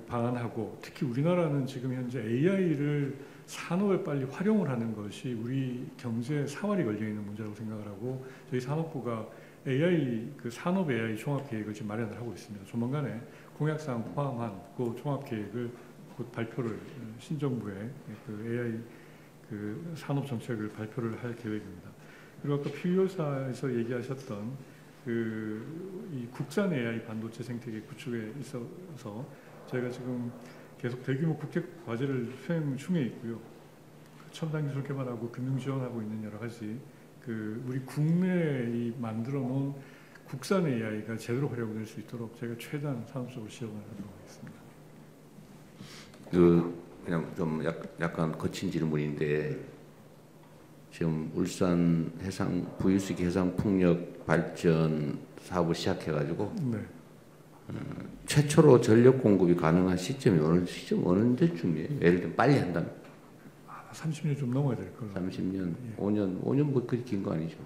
방안하고 특히 우리나라는 지금 현재 AI를 산업에 빨리 활용을 하는 것이 우리 경제 사활이 걸려 있는 문제라고 생각을 하고 저희 산업부가 AI 산업 AI 종합 계획을 지금 마련을 하고 있습니다. 조만간에 공약사항 포함한 그 종합 계획을 곧 발표를 신정부의 AI 산업 정책을 발표를 할 계획입니다. 그리고 아까 피의사에서 얘기하셨던 이 국산 AI 반도체 생태계 구축에 있어서 저희가 지금 계속 대규모 국제 과제를 수행 중에 있고요. 첨단 기술 개발하고 금융 지원하고 있는 여러 가지 우리 국내에 만들어 놓은 국산 AI가 제대로 활용될 수 있도록 저희가 최대한 산업적으로 지원을 하도록 하겠습니다. 그냥 좀 약간 거친 질문인데 지금 울산 부유수기 해상 풍력 발전 사업을 시작해가지고 네. 최초로 전력 공급이 가능한 시점이 어느 때쯤이에요? 예를 들면 빨리 한다면 30년 좀 넘어야 될 거예요. 30년, 예. 5년 뭐 그렇게 긴 거 아니죠?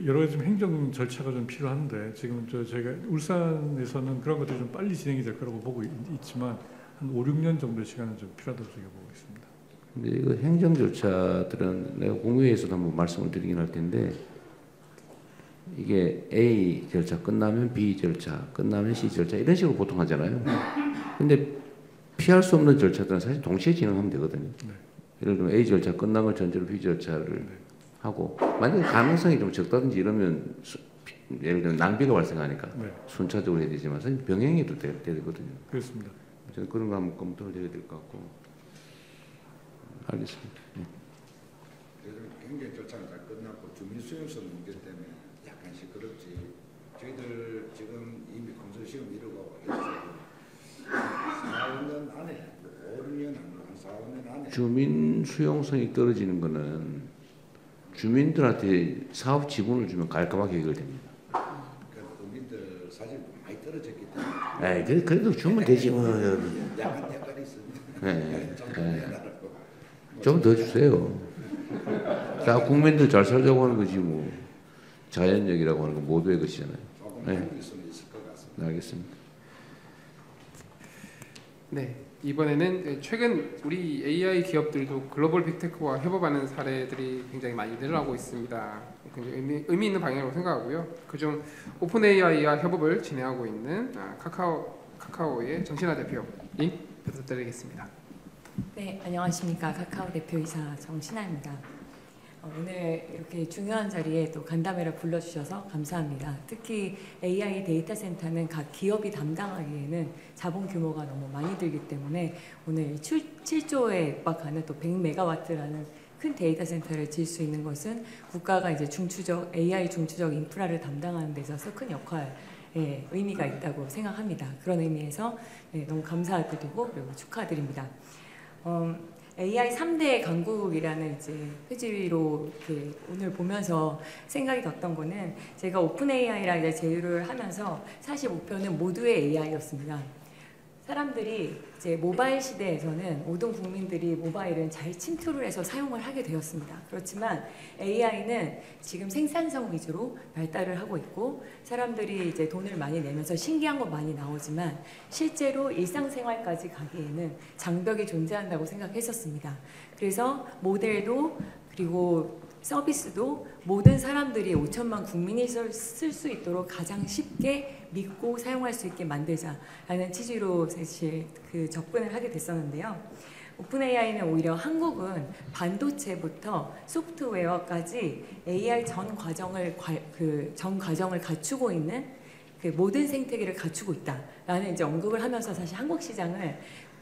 여러 가지 좀 행정 절차가 좀 필요한데 지금 저희가 울산에서는 그런 것들이 좀 빨리 진행이 될 거라고 보고 있지만 한 5, 6년 정도의 시간은 좀 필요하다고 저희가 보고 있습니다. 근데 이거 행정 절차들은 내가 공유회에서도 한번 말씀을 드리긴 할 텐데 이게 A 절차 끝나면 B 절차, 끝나면 C 절차 이런 식으로 보통 하잖아요. 근데 피할 수 없는 절차들은 사실 동시에 진행하면 되거든요. 네. 예를 들면 A 절차 끝난 걸 전제로 B 절차를 하고 만약에 가능성이 좀 적다든지 이러면 예를 들면 낭비가 발생하니까 순차적으로 해야 되지만 사실 병행해도 돼야 되거든요. 그렇습니다. 저는 그런 거 한번 검토를 해야 될 것 같고 알겠습니다. 네. 경제 절차가 다 끝났고 주민 수용성 문제 때문에 약간 시끄럽지. 저희들 지금 이미 건설시험 이루고 있어요. 4년 안에 5년 한 4년 안에 주민 수용성이 떨어지는 거는 주민들한테 사업 지분을 주면 깔끔하게 해결됩니다. 그러니까 국민들 사실 많이 떨어졌기 때문에. 그래도 주면 되지 뭐. 약간 있습니다. 좀 더 주세요. 다 국민들 잘 살자고 하는 거지 뭐. 자연력이라고 하는 건 모두의 것이잖아요. 조금 있으면 있을 것 같습니다. 알겠습니다. 네, 이번에는 최근 우리 AI 기업들도 글로벌 빅테크와 협업하는 사례들이 굉장히 많이 늘어나고 있습니다. 굉장히 의미 있는 방향으로 생각하고요. 그중 오픈 AI와 협업을 진행하고 있는 카카오의 정신아 대표님 부탁드리겠습니다. 네, 안녕하십니까. 카카오 대표이사 정신아입니다. 오늘 이렇게 중요한 자리에 또 간담회를 불러주셔서 감사합니다. 특히 AI 데이터 센터는 각 기업이 담당하기에는 자본 규모가 너무 많이 들기 때문에 오늘 7조에 육박하는 또 100메가와트라는 큰 데이터 센터를 지을 수 있는 것은 국가가 이제 AI 중추적 인프라를 담당하는 데 있어서 큰 역할 의미가 있다고 생각합니다. 그런 의미에서 너무 감사드리고 그리고 축하드립니다. AI 3대 강국이라는 이제 표지로 이렇게 오늘 보면서 생각이 났던 거는 제가 오픈 AI랑 이제 제휴를 하면서 사실 목표는 모두의 AI였습니다. 사람들이 이제 모바일 시대에서는 모든 국민들이 모바일은 잘 침투를 해서 사용을 하게 되었습니다. 그렇지만 AI는 지금 생산성 위주로 발달을 하고 있고 사람들이 이제 돈을 많이 내면서 신기한 거 많이 나오지만 실제로 일상생활까지 가기에는 장벽이 존재한다고 생각했었습니다. 그래서 모델도 그리고 서비스도 모든 사람들이 5천만 국민이 쓸 수 있도록 가장 쉽게 믿고 사용할 수 있게 만들자라는 취지로 사실 그 접근을 하게 됐었는데요. 오픈AI는 오히려 한국은 반도체부터 소프트웨어까지 AI 전 과정을 갖추고 있는 그 모든 생태계를 갖추고 있다라는 이제 언급을 하면서 사실 한국 시장을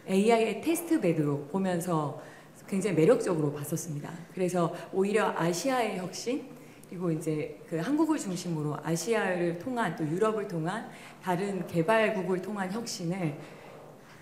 AI의 테스트베드로 보면서 굉장히 매력적으로 봤었습니다. 그래서 오히려 아시아의 혁신 그리고 이제 그 한국을 중심으로 아시아를 통한 또 유럽을 통한 다른 개발국을 통한 혁신을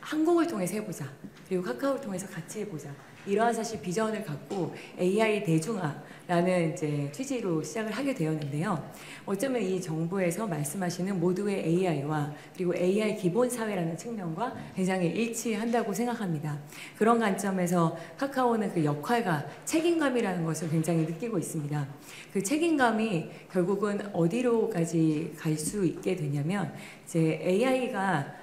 한국을 통해서 해보자. 그리고 카카오를 통해서 같이 해보자. 이러한 사실 비전을 갖고 AI 대중화라는 이제 취지로 시작을 하게 되었는데요. 어쩌면 이 정부에서 말씀하시는 모두의 AI와 그리고 AI 기본 사회라는 측면과 굉장히 일치한다고 생각합니다. 그런 관점에서 카카오는 그 역할과 책임감이라는 것을 굉장히 느끼고 있습니다. 그 책임감이 결국은 어디로까지 갈 수 있게 되냐면 이제 AI가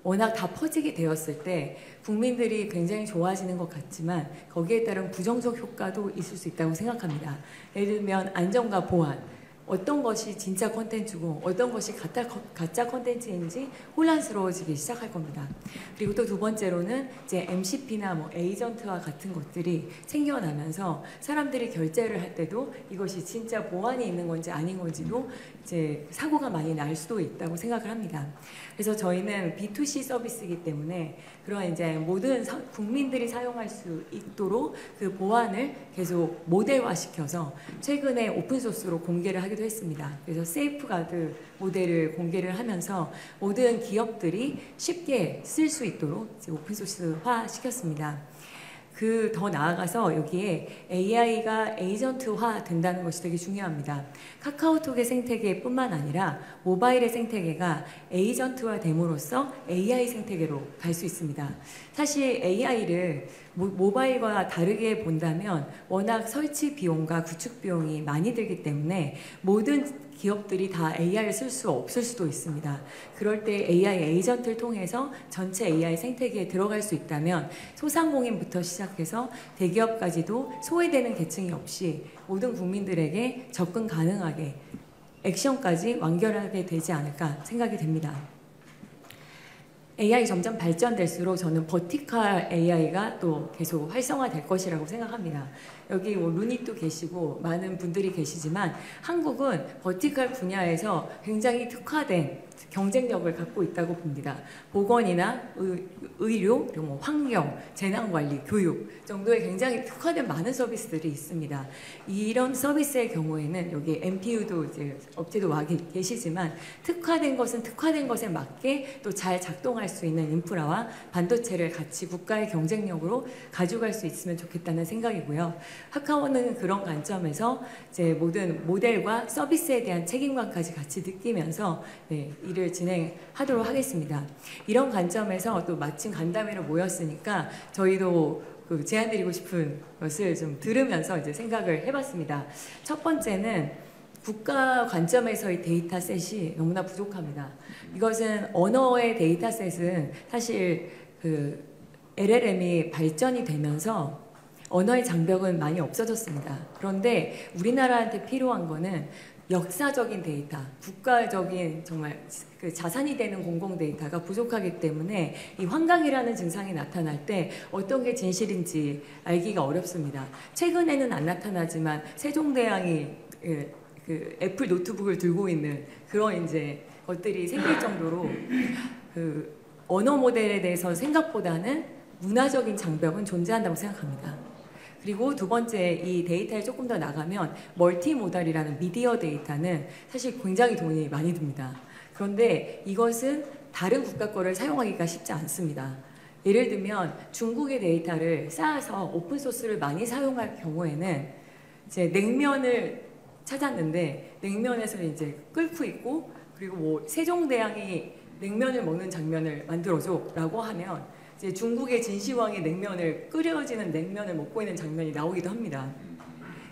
워낙 다 퍼지게 되었을 때 국민들이 굉장히 좋아지는 것 같지만 거기에 따른 부정적 효과도 있을 수 있다고 생각합니다. 예를 들면 안전과 보안, 어떤 것이 진짜 콘텐츠고 어떤 것이 가짜 콘텐츠인지 혼란스러워지기 시작할 겁니다. 그리고 또 두 번째로는 이제 MCP나 뭐 에이전트와 같은 것들이 생겨나면서 사람들이 결제를 할 때도 이것이 진짜 보안이 있는 건지 아닌 건지도 이제 사고가 많이 날 수도 있다고 생각을 합니다. 그래서 저희는 B2C 서비스이기 때문에 그런 이제 모든 국민들이 사용할 수 있도록 그 보안을 계속 모델화시켜서 최근에 오픈소스로 공개를 하기도 했습니다. 그래서 세이프가드 모델을 공개를 하면서 모든 기업들이 쉽게 쓸 수 있도록 이제 오픈소스화 시켰습니다. 그 더 나아가서 여기에 AI가 에이전트화 된다는 것이 되게 중요합니다. 카카오톡의 생태계뿐만 아니라 모바일의 생태계가 에이전트화 됨으로써 AI 생태계로 갈 수 있습니다. 사실 AI를 모바일과 다르게 본다면 워낙 설치 비용과 구축 비용이 많이 들기 때문에 모든 기업들이 다 AI를 쓸 수 없을 수도 있습니다. 그럴 때 AI 에이전트를 통해서 전체 AI 생태계에 들어갈 수 있다면 소상공인부터 시작해서 대기업까지도 소외되는 계층이 없이 모든 국민들에게 접근 가능하게 액션까지 완결하게 되지 않을까 생각이 됩니다. AI 점점 발전될수록 저는 버티컬 AI가 또 계속 활성화될 것이라고 생각합니다. 여기 뭐 루닛도 계시고 많은 분들이 계시지만 한국은 버티컬 분야에서 굉장히 특화된 경쟁력을 갖고 있다고 봅니다. 보건이나 의료, 그리고 뭐 환경, 재난관리, 교육 정도의 굉장히 특화된 많은 서비스들이 있습니다. 이런 서비스의 경우에는 여기 MPU도 이제 업체도 와 계시지만 특화된 것은 특화된 것에 맞게 또 잘 작동할 수 있는 인프라와 반도체를 같이 국가의 경쟁력으로 가져갈 수 있으면 좋겠다는 생각이고요. 카카오는 그런 관점에서 이제 모든 모델과 서비스에 대한 책임감까지 같이 느끼면서 일을 진행하도록 하겠습니다. 이런 관점에서 또 마침 간담회로 모였으니까 저희도 그 제안드리고 싶은 것을 좀 들으면서 이제 생각을 해봤습니다. 첫 번째는 국가 관점에서의 데이터셋이 너무나 부족합니다. 이것은 언어의 데이터셋은 사실 그 LLM이 발전이 되면서 언어의 장벽은 많이 없어졌습니다. 그런데 우리나라한테 필요한 거는 역사적인 데이터, 국가적인 정말 그 자산이 되는 공공 데이터가 부족하기 때문에 이 환각이라는 증상이 나타날 때 어떤 게 진실인지 알기가 어렵습니다. 최근에는 안 나타나지만 세종대왕이 그 애플 노트북을 들고 있는 그런 이제 것들이 생길 정도로 그 언어 모델에 대해서 생각보다는 문화적인 장벽은 존재한다고 생각합니다. 그리고 두 번째, 이 데이터에 조금 더 나가면 멀티모달이라는 미디어 데이터는 사실 굉장히 돈이 많이 듭니다. 그런데 이것은 다른 국가 거를 사용하기가 쉽지 않습니다. 예를 들면 중국의 데이터를 쌓아서 오픈소스를 많이 사용할 경우에는 이제 냉면을 찾았는데 냉면에서 이제 끓고 있고 그리고 뭐 세종대왕이 냉면을 먹는 장면을 만들어줘라고 하면 이제 중국의 진시황이 냉면을 끓여지는 냉면을 먹고 있는 장면이 나오기도 합니다.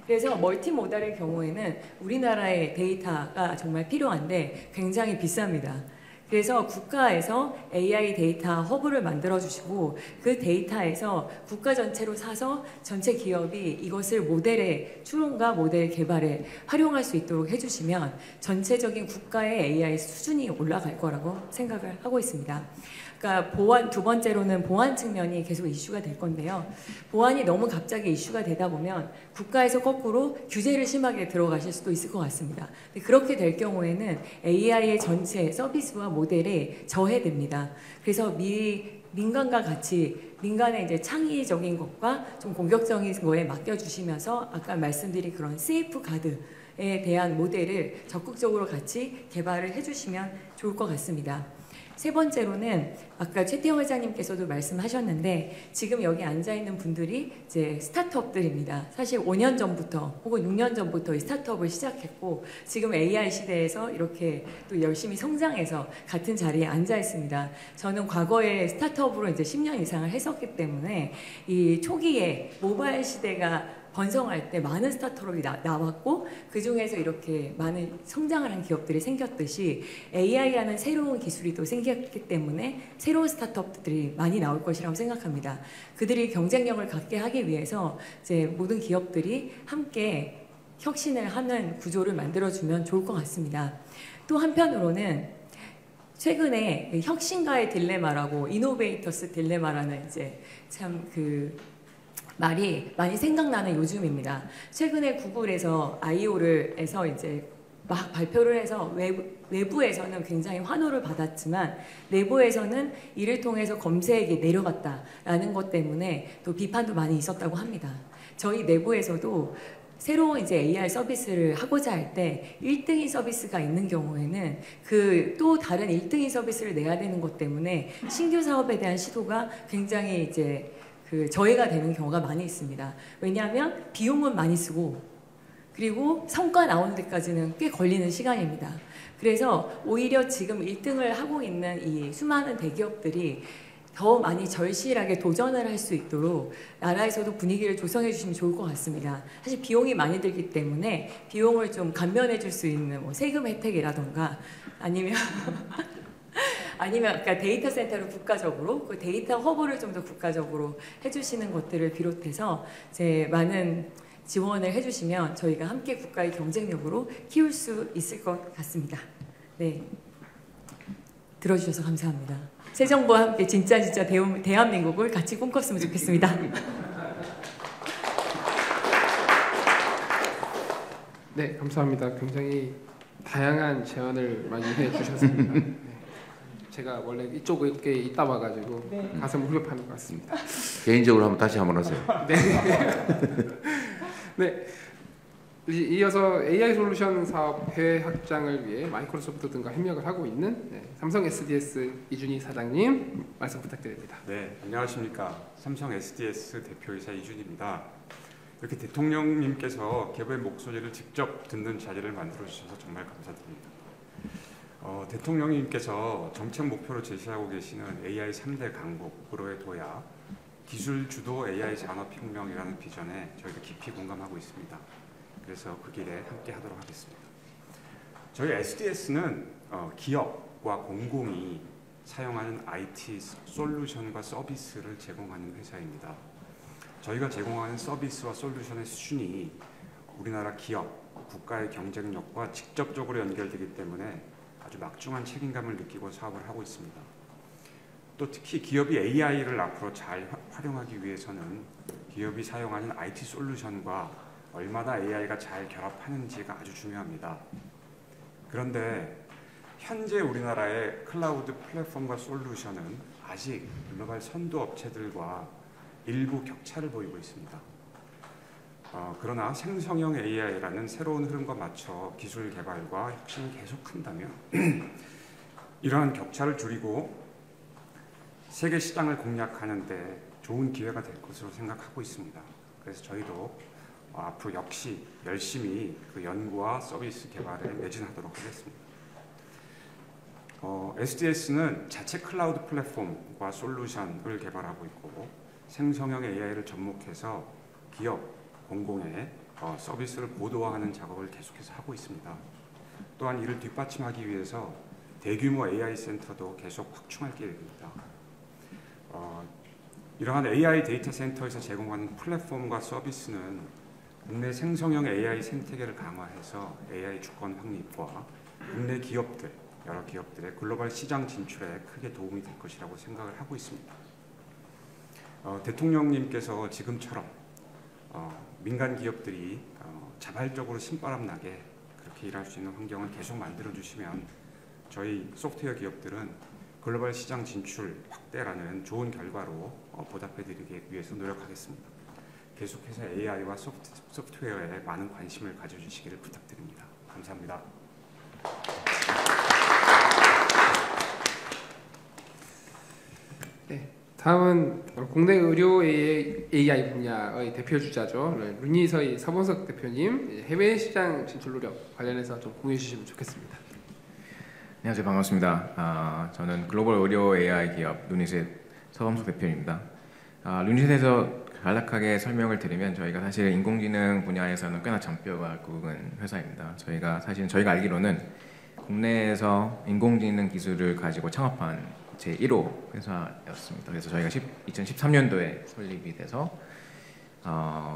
그래서 멀티모달의 경우에는 우리나라의 데이터가 정말 필요한데 굉장히 비쌉니다. 그래서 국가에서 AI 데이터 허브를 만들어주시고 그 데이터에서 국가 전체로 사서 전체 기업이 이것을 모델의 추론과 모델 개발에 활용할 수 있도록 해주시면 전체적인 국가의 AI 수준이 올라갈 거라고 생각을 하고 있습니다. 그러니까 보안, 두 번째로는 보안 측면이 계속 이슈가 될 건데요. 보안이 너무 갑자기 이슈가 되다 보면 국가에서 거꾸로 규제를 심하게 들어가실 수도 있을 것 같습니다. 근데 그렇게 될 경우에는 AI의 전체 서비스와 모델이 저해됩니다. 그래서 민간과 같이 민간의 이제 창의적인 것과 좀 공격적인 거에 맡겨주시면서 아까 말씀드린 그런 세이프 가드에 대한 모델을 적극적으로 같이 개발을 해주시면 좋을 것 같습니다. 세 번째로는 아까 최태영 회장님께서도 말씀하셨는데 지금 여기 앉아있는 분들이 이제 스타트업들입니다. 사실 5년 전부터 혹은 6년 전부터 이 스타트업을 시작했고 지금 AI 시대에서 이렇게 또 열심히 성장해서 같은 자리에 앉아 있습니다. 저는 과거에 스타트업으로 이제 10년 이상을 했었기 때문에 이 초기에 모바일 시대가 번성할 때 많은 스타트업이 나왔고 그 중에서 이렇게 많은 성장을 한 기업들이 생겼듯이 AI라는 새로운 기술이 또 생겼기 때문에 새로운 스타트업들이 많이 나올 것이라고 생각합니다. 그들이 경쟁력을 갖게 하기 위해서 이제 모든 기업들이 함께 혁신을 하는 구조를 만들어주면 좋을 것 같습니다. 또 한편으로는 최근에 혁신가의 딜레마라고 이노베이터스 딜레마라는 이제 참 말이 많이 생각나는 요즘입니다. 최근에 구글에서 I/O에서 이제 막 발표를 해서 외부에서는 굉장히 환호를 받았지만 내부에서는 이를 통해서 검색이 내려갔다라는 것 때문에 또 비판도 많이 있었다고 합니다. 저희 내부에서도 새로운 이제 AI 서비스를 하고자 할 때 1등인 서비스가 있는 경우에는 그 또 다른 1등인 서비스를 내야 되는 것 때문에 신규 사업에 대한 시도가 굉장히 이제 저해가 되는 경우가 많이 있습니다. 왜냐하면 비용은 많이 쓰고 그리고 성과 나오는 데까지는 꽤 걸리는 시간입니다. 그래서 오히려 지금 1등을 하고 있는 이 수많은 대기업들이 더 많이 절실하게 도전을 할 수 있도록 나라에서도 분위기를 조성해 주시면 좋을 것 같습니다. 사실 비용이 많이 들기 때문에 비용을 좀 감면해 줄 수 있는 뭐 세금 혜택이라던가 아니면 그러니까 데이터 센터를 국가적으로 그 데이터 허브를 좀 더 국가적으로 해주시는 것들을 비롯해서 이제 많은 지원을 해주시면 저희가 함께 국가의 경쟁력으로 키울 수 있을 것 같습니다. 네, 들어주셔서 감사합니다. 새 정부와 함께 진짜 대한민국을 같이 꿈꿨으면 좋겠습니다. 네, 감사합니다. 굉장히 다양한 제안을 많이 해주셨습니다. 네. 제가 원래 이쪽에 있다 와가지고 가슴 후련하는 것 같습니다. 개인적으로 다시 한번 하세요. 네. 네. 이어서 AI 솔루션 사업 해외 확장을 위해 마이크로소프트 등과 협력을 하고 있는 삼성 SDS 이준희 사장님 말씀 부탁드립니다. 네, 안녕하십니까. 삼성 SDS 대표이사 이준희입니다. 이렇게 대통령님께서 개별 목소리를 직접 듣는 자리를 만들어 주셔서 정말 감사드립니다. 대통령님께서 정책 목표로 제시하고 계시는 AI 3대 강국으로의 도약, 기술 주도 AI 산업혁명이라는 비전에 저희가 깊이 공감하고 있습니다. 그래서 그 길에 함께 하도록 하겠습니다. 저희 SDS는 기업과 공공이 사용하는 IT 솔루션과 서비스를 제공하는 회사입니다. 저희가 제공하는 서비스와 솔루션의 수준이 우리나라 기업, 국가의 경쟁력과 직접적으로 연결되기 때문에 아주 막중한 책임감을 느끼고 사업을 하고 있습니다. 또 특히 기업이 AI를 앞으로 잘 활용하기 위해서는 기업이 사용하는 IT 솔루션과 얼마나 AI가 잘 결합하는지가 아주 중요합니다. 그런데 현재 우리나라의 클라우드 플랫폼과 솔루션은 아직 글로벌 선도 업체들과 일부 격차를 보이고 있습니다. 그러나 생성형 AI라는 새로운 흐름과 맞춰 기술 개발과 혁신을 계속한다면 이러한 격차를 줄이고 세계 시장을 공략하는 데 좋은 기회가 될 것으로 생각하고 있습니다. 그래서 저희도 앞으로 역시 열심히 그 연구와 서비스 개발에 매진하도록 하겠습니다. SDS는 자체 클라우드 플랫폼과 솔루션을 개발하고 있고 생성형 AI를 접목해서 기업, 공공의 서비스를 고도화하는 작업을 계속해서 하고 있습니다. 또한 이를 뒷받침하기 위해서 대규모 AI 센터도 계속 확충할 계획입니다. 이러한 AI 데이터 센터에서 제공하는 플랫폼과 서비스는 국내 생성형 AI 생태계를 강화해서 AI 주권 확립과 국내 기업들, 여러 기업들의 글로벌 시장 진출에 크게 도움이 될 것이라고 생각을 하고 있습니다. 대통령님께서 지금처럼 민간 기업들이 자발적으로 신바람 나게 그렇게 일할 수 있는 환경을 계속 만들어 주시면 저희 소프트웨어 기업들은 글로벌 시장 진출 확대라는 좋은 결과로 보답해 드리기 위해서 노력하겠습니다. 계속해서 AI와 소프트웨어에 많은 관심을 가져주시기를 부탁드립니다. 감사합니다. 네, 다음은 국내 의료 AI 분야의 대표 주자죠. 루니서의 서범석 대표님, 해외 시장 진출 노력 관련해서 좀 공유해 주시면 좋겠습니다. 안녕하세요. 반갑습니다. 저는 글로벌 의료 AI 기업 루니셋 서범석 대표입니다. 루니셋에서 간략하게 설명을 드리면 저희가 사실 인공지능 분야에서는 꽤나 잔뼈가 굵은 회사입니다. 저희가 알기로는 국내에서 인공지능 기술을 가지고 창업한 제1호 회사였습니다. 그래서 저희가 2013년도에 설립이 돼서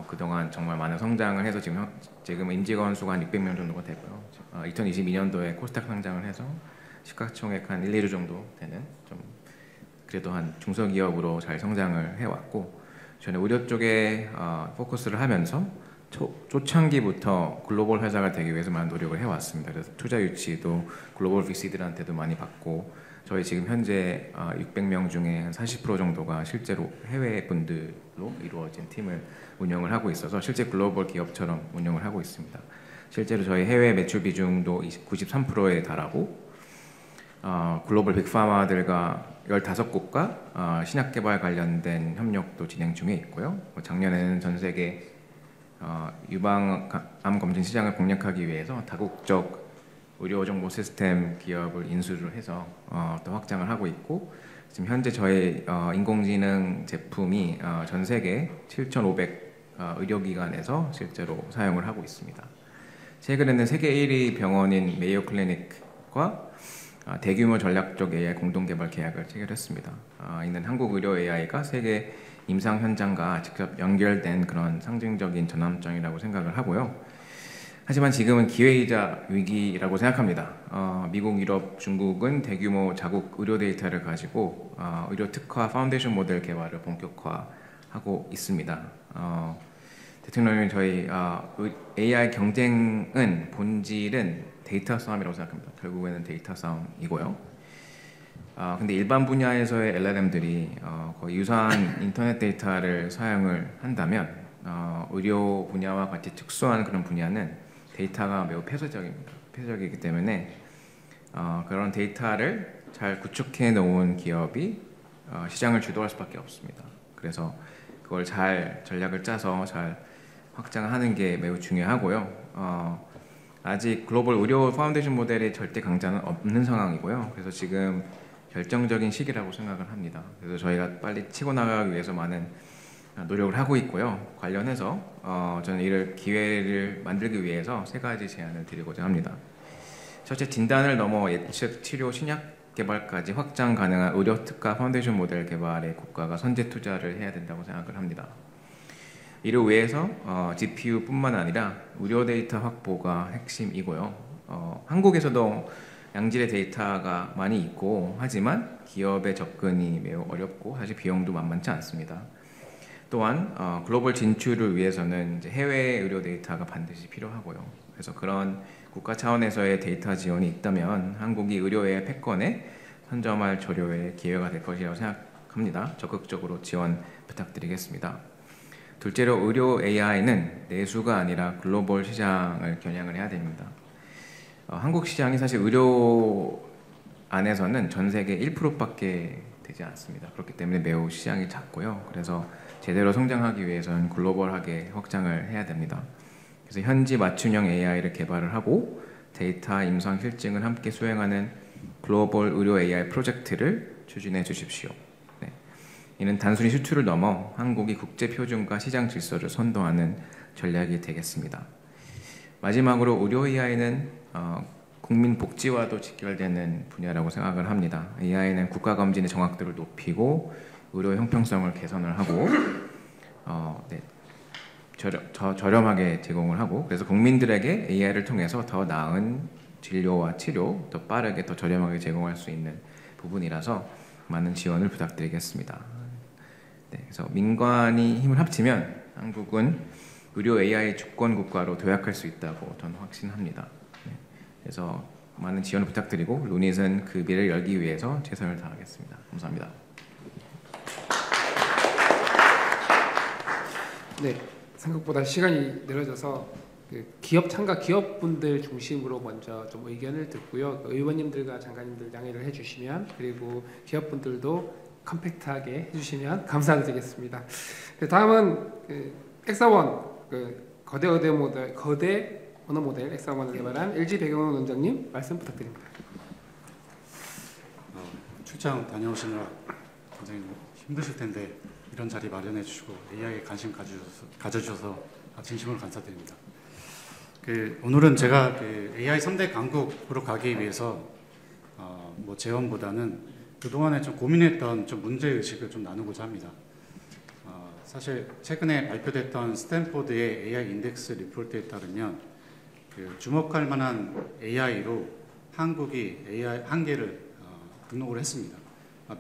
그동안 정말 많은 성장을 해서 지금 임직원 수가 한 600명 정도가 되고요. 2022년도에 코스닥 상장을 해서 시가총액 한 1, 2조 정도 되는 좀 그래도 한 중소기업으로 잘 성장을 해왔고, 저는 의료 쪽에 포커스를 하면서 초창기부터 글로벌 회사가 되기 위해서 많은 노력을 해왔습니다. 그래서 투자 유치도 글로벌 VC들한테도 많이 받고, 저희 지금 현재 600명 중에 한 40% 정도가 실제로 해외 분들로 이루어진 팀을 운영을 하고 있어서 실제 글로벌 기업처럼 운영을 하고 있습니다. 실제로 저희 해외 매출 비중도 93%에 달하고, 글로벌 빅파마들과 15곳과 신약 개발 관련된 협력도 진행 중에 있고요. 작년에는 전 세계 유방암 검진 시장을 공략하기 위해서 다국적 의료정보 시스템 기업을 인수를 해서 또 확장을 하고 있고, 지금 현재 저희 인공지능 제품이 전 세계 7,500 의료기관에서 실제로 사용을 하고 있습니다. 최근에는 세계 1위 병원인 메이오 클리닉과 대규모 전략적 AI 공동개발 계약을 체결했습니다. 이는 한국 의료 AI가 세계 임상 현장과 직접 연결된 그런 상징적인 전환점이라고 생각을 하고요. 하지만 지금은 기회이자 위기라고 생각합니다. 미국, 유럽, 중국은 대규모 자국 의료 데이터를 가지고 의료 특화 파운데이션 모델 개발을 본격화하고 있습니다. 대통령님, 저희 AI 경쟁은 본질은 데이터 싸움이라고 생각합니다. 결국에는 데이터 싸움이고요. 근데 일반 분야에서의 LLM들이 거의 유사한 인터넷 데이터를 사용을 한다면 의료 분야와 같이 특수한 그런 분야는 데이터가 매우 폐쇄적입니다. 폐쇄적이기 때문에 그런 데이터를 잘 구축해 놓은 기업이 시장을 주도할 수밖에 없습니다. 그래서 그걸 잘 전략을 짜서 잘 확장하는 게 매우 중요하고요. 아직 글로벌 의료 파운데이션 모델의 절대 강자는 없는 상황이고요. 그래서 지금 결정적인 시기라고 생각을 합니다. 그래서 저희가 빨리 치고 나가기 위해서 많은 노력을 하고 있고요. 관련해서 저는 이를 기회를 만들기 위해서 3가지 제안을 드리고자 합니다. 첫째, 진단을 넘어 예측, 치료, 신약 개발까지 확장 가능한 의료 특화 파운데이션 모델 개발에 국가가 선제 투자를 해야 된다고 생각을 합니다. 이를 위해서 GPU뿐만 아니라 의료 데이터 확보가 핵심이고요. 한국에서도 양질의 데이터가 많이 있고, 하지만 기업의 접근이 매우 어렵고 사실 비용도 만만치 않습니다. 또한 글로벌 진출을 위해서는 이제 해외 의료 데이터가 반드시 필요하고요. 그래서 그런 국가 차원에서의 데이터 지원이 있다면 한국이 의료의 패권에 선점할 조료의 기회가 될 것이라고 생각합니다. 적극적으로 지원 부탁드리겠습니다. 둘째로, 의료 AI는 내수가 아니라 글로벌 시장을 겨냥을 해야 됩니다. 한국 시장이 사실 의료 안에서는 전 세계 1%밖에 되지 않습니다. 그렇기 때문에 매우 시장이 작고요. 그래서 제대로 성장하기 위해서는 글로벌하게 확장을 해야 됩니다. 그래서 현지 맞춤형 AI를 개발을 하고 데이터, 임상, 실증을 함께 수행하는 글로벌 의료 AI 프로젝트를 추진해 주십시오. 네. 이는 단순히 수출을 넘어 한국이 국제 표준과 시장 질서를 선도하는 전략이 되겠습니다. 마지막으로, 의료 AI는 국민 복지와도 직결되는 분야라고 생각을 합니다. AI는 국가 검진의 정확도를 높이고 의료 형평성을 개선을 하고 저렴하게 제공을 하고, 그래서 국민들에게 AI를 통해서 더 나은 진료와 치료, 더 빠르게 더 저렴하게 제공할 수 있는 부분이라서 많은 지원을 부탁드리겠습니다. 네, 그래서 민관이 힘을 합치면 한국은 의료 AI 주권 국가로 도약할 수 있다고 저는 확신합니다. 네, 그래서 많은 지원을 부탁드리고 루닛은 그 미래를 열기 위해서 최선을 다하겠습니다. 감사합니다. 네, 생각보다 시간이 늘어져서 기업 참가 기업분들 중심으로 먼저 좀 의견을 듣고요. 의원님들과 장관님들 양해를 해주시면, 그리고 기업분들도 컴팩트하게 해주시면 감사드리겠습니다. 다음은 엑사원 거대 언어 모델 엑사원을 개발한 LG 배경원 원장님 말씀 부탁드립니다. 출장 다녀오시느라 굉장히 힘드실 텐데 이런 자리 마련해 주시고 AI에 관심 가져주셔서 진심으로 감사드립니다. 오늘은 제가 AI 3대 강국으로 가기 위해서 재원보다는 그동안에 좀 고민했던 좀 문제의식을 좀 나누고자 합니다. 사실 최근에 발표됐던 스탠포드의 AI 인덱스 리포트에 따르면 주목할 만한 AI로 한국이 AI 1개를 등록을 했습니다.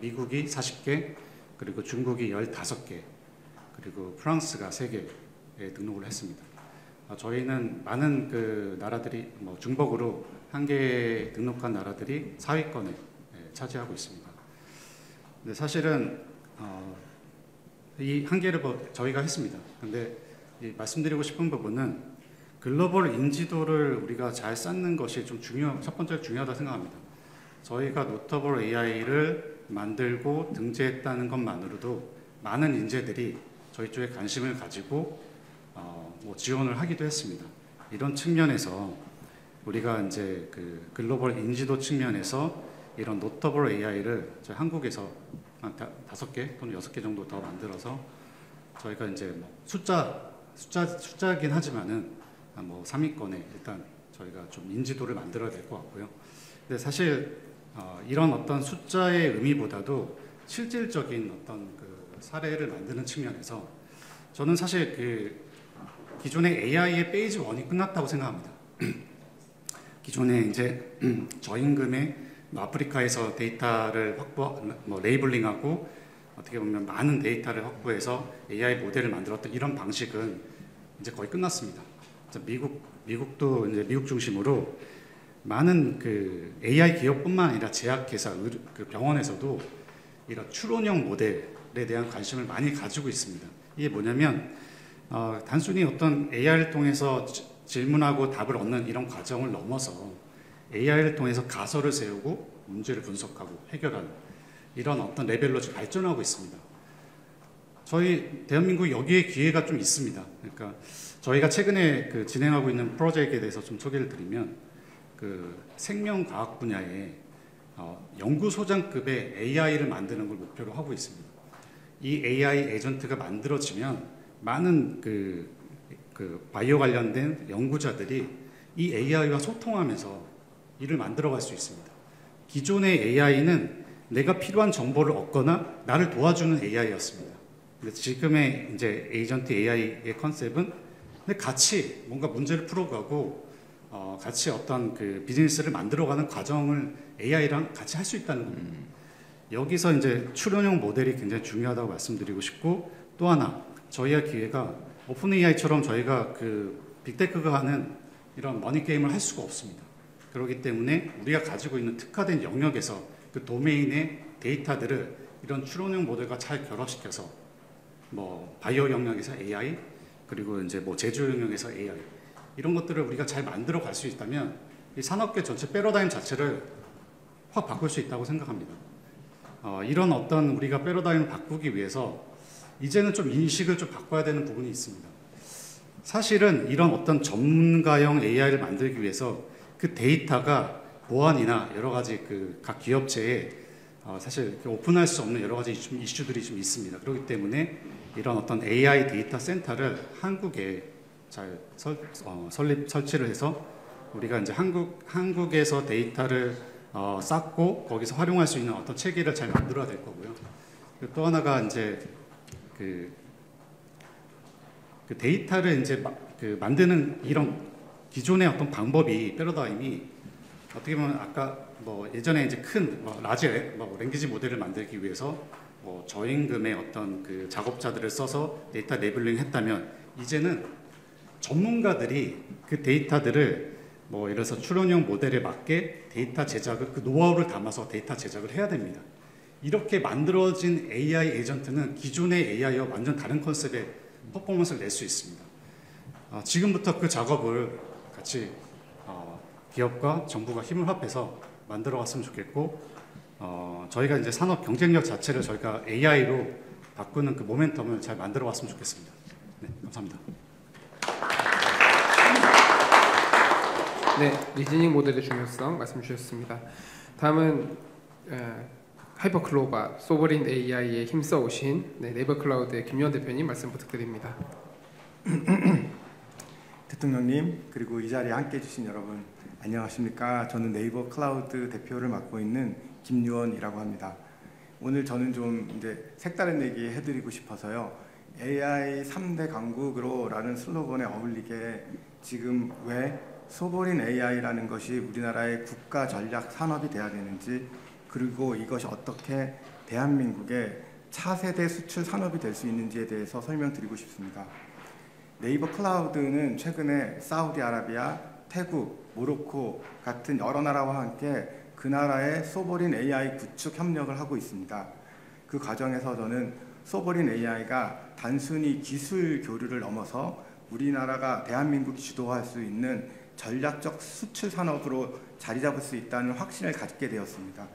미국이 40개, 그리고 중국이 15개, 그리고 프랑스가 3개에 등록을 했습니다. 저희는 많은 나라들이 중복으로 1개 등록한 나라들이 4위권에 차지하고 있습니다. 근데 사실은 이 1개를 저희가 했습니다. 근데 말씀드리고 싶은 부분은 글로벌 인지도를 우리가 잘 쌓는 것이 좀 첫 번째로 중요하다고 생각합니다. 저희가 노터블 AI를 만들고 등재했다는 것만으로도 많은 인재들이 저희 쪽에 관심을 가지고 지원을 하기도 했습니다. 이런 측면에서 우리가 이제 글로벌 인지도 측면에서 이런 노터블 AI를 저희 한국에서 한 5개 또는 6개 정도 더 만들어서 저희가 이제 숫자긴 하지만은 3위권에 일단 저희가 좀 인지도를 만들어야 될 것 같고요. 근데 사실 이런 어떤 숫자의 의미보다도 실질적인 어떤 사례를 만드는 측면에서 저는 사실 기존의 AI의 페이지 1이 끝났다고 생각합니다. 기존에 이제 저임금의 아프리카에서 데이터를 레이블링하고 어떻게 보면 많은 데이터를 확보해서 AI 모델을 만들었던 이런 방식은 이제 거의 끝났습니다. 미국도 이제 미국 중심으로 많은 AI 기업뿐만 아니라 제약회사, 병원에서도 이런 추론형 모델에 대한 관심을 많이 가지고 있습니다. 이게 뭐냐면 단순히 어떤 AI를 통해서 질문하고 답을 얻는 이런 과정을 넘어서 AI를 통해서 가설을 세우고 문제를 분석하고 해결하는 이런 어떤 레벨로 발전하고 있습니다. 저희 대한민국 여기에 기회가 좀 있습니다. 그러니까 저희가 최근에 진행하고 있는 프로젝트에 대해서 좀 소개를 드리면 생명과학 분야에 연구소장급의 AI를 만드는 걸 목표로 하고 있습니다. 이 AI 에이전트가 만들어지면 많은 바이오 관련된 연구자들이 이 AI와 소통하면서 일을 만들어갈 수 있습니다. 기존의 AI는 내가 필요한 정보를 얻거나 나를 도와주는 AI였습니다. 근데 지금의 이제 에이전트 AI의 컨셉은 같이 뭔가 문제를 풀어가고 같이 어떤 비즈니스를 만들어가는 과정을 AI랑 같이 할 수 있다는 겁니다. 여기서 이제 추론형 모델이 굉장히 중요하다고 말씀드리고 싶고, 또 하나 저희의 기회가 오픈 AI처럼 저희가 빅테크가 하는 이런 머니 게임을 할 수가 없습니다. 그렇기 때문에 우리가 가지고 있는 특화된 영역에서 도메인의 데이터들을 이런 추론형 모델과 잘 결합시켜서 바이오 영역에서 AI, 그리고 이제 제조 영역에서 AI, 이런 것들을 우리가 잘 만들어 갈 수 있다면 이 산업계 전체 패러다임 자체를 확 바꿀 수 있다고 생각합니다. 이런 어떤 우리가 패러다임을 바꾸기 위해서 이제는 좀 인식을 좀 바꿔야 되는 부분이 있습니다. 사실은 이런 어떤 전문가형 AI를 만들기 위해서 데이터가 보안이나 여러 가지 각 기업체에 사실 오픈할 수 없는 여러 가지 이슈들이 좀 있습니다. 그렇기 때문에 이런 어떤 AI 데이터 센터를 한국에 잘 설치를 해서 우리가 이제 한국에서 데이터를 쌓고 거기서 활용할 수 있는 어떤 체계를 잘 만들어야 될 거고요. 또 하나가 이제 그 데이터를 이제 만드는 이런 기존의 어떤 방법이 패러다임이 어떻게 보면 아까 뭐 예전에 이제 큰 라지 랭귀지 모델을 만들기 위해서 저임금의 어떤 그 작업자들을 써서 데이터 레벨링 했다면, 이제는 전문가들이 그 데이터들을 예를 들어서 추론형 모델에 맞게 데이터 제작을, 그 노하우를 담아서 데이터 제작을 해야 됩니다. 이렇게 만들어진 AI 에이전트는 기존의 AI와 완전 다른 컨셉의 퍼포먼스를 낼 수 있습니다. 지금부터 그 작업을 같이 기업과 정부가 힘을 합해서 만들어 갔으면 좋겠고, 저희가 이제 산업 경쟁력 자체를 저희가 AI로 바꾸는 그 모멘텀을 잘 만들어 갔으면 좋겠습니다. 네, 감사합니다. 네, 리즈닝 모델의 중요성 말씀 주셨습니다. 다음은 하이퍼클로바 소버린 AI에 힘써 오신 네이버 클라우드의 김유원 대표님 말씀 부탁드립니다. 대통령님, 그리고 이 자리에 함께해 주신 여러분 안녕하십니까. 저는 네이버 클라우드 대표를 맡고 있는 김유원이라고 합니다. 오늘 저는 좀 이제 색다른 얘기 해드리고 싶어서요. AI 3대 강국으로 라는 슬로건에 어울리게 지금 왜 소버린 AI라는 것이 우리나라의 국가 전략 산업이 돼야 되는지, 그리고 이것이 어떻게 대한민국의 차세대 수출 산업이 될 수 있는지에 대해서 설명드리고 싶습니다. 네이버 클라우드는 최근에 사우디아라비아, 태국, 모로코 같은 여러 나라와 함께 그 나라의 소버린 AI 구축 협력을 하고 있습니다. 그 과정에서 저는 소버린 AI가 단순히 기술 교류를 넘어서 우리나라가 대한민국이 주도할 수 있는 전략적 수출 산업으로 자리 잡을 수 있다는 확신을 갖게 되었습니다.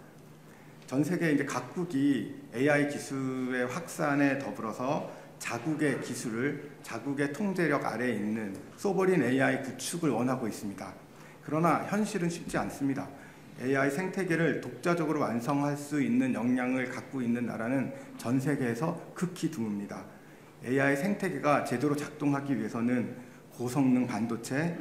전 세계 이제 각국이 AI 기술의 확산에 더불어서 자국의 기술을 자국의 통제력 아래에 있는 소버린 AI 구축을 원하고 있습니다. 그러나 현실은 쉽지 않습니다. AI 생태계를 독자적으로 완성할 수 있는 역량을 갖고 있는 나라는 전 세계에서 극히 드뭅니다. AI 생태계가 제대로 작동하기 위해서는 고성능 반도체,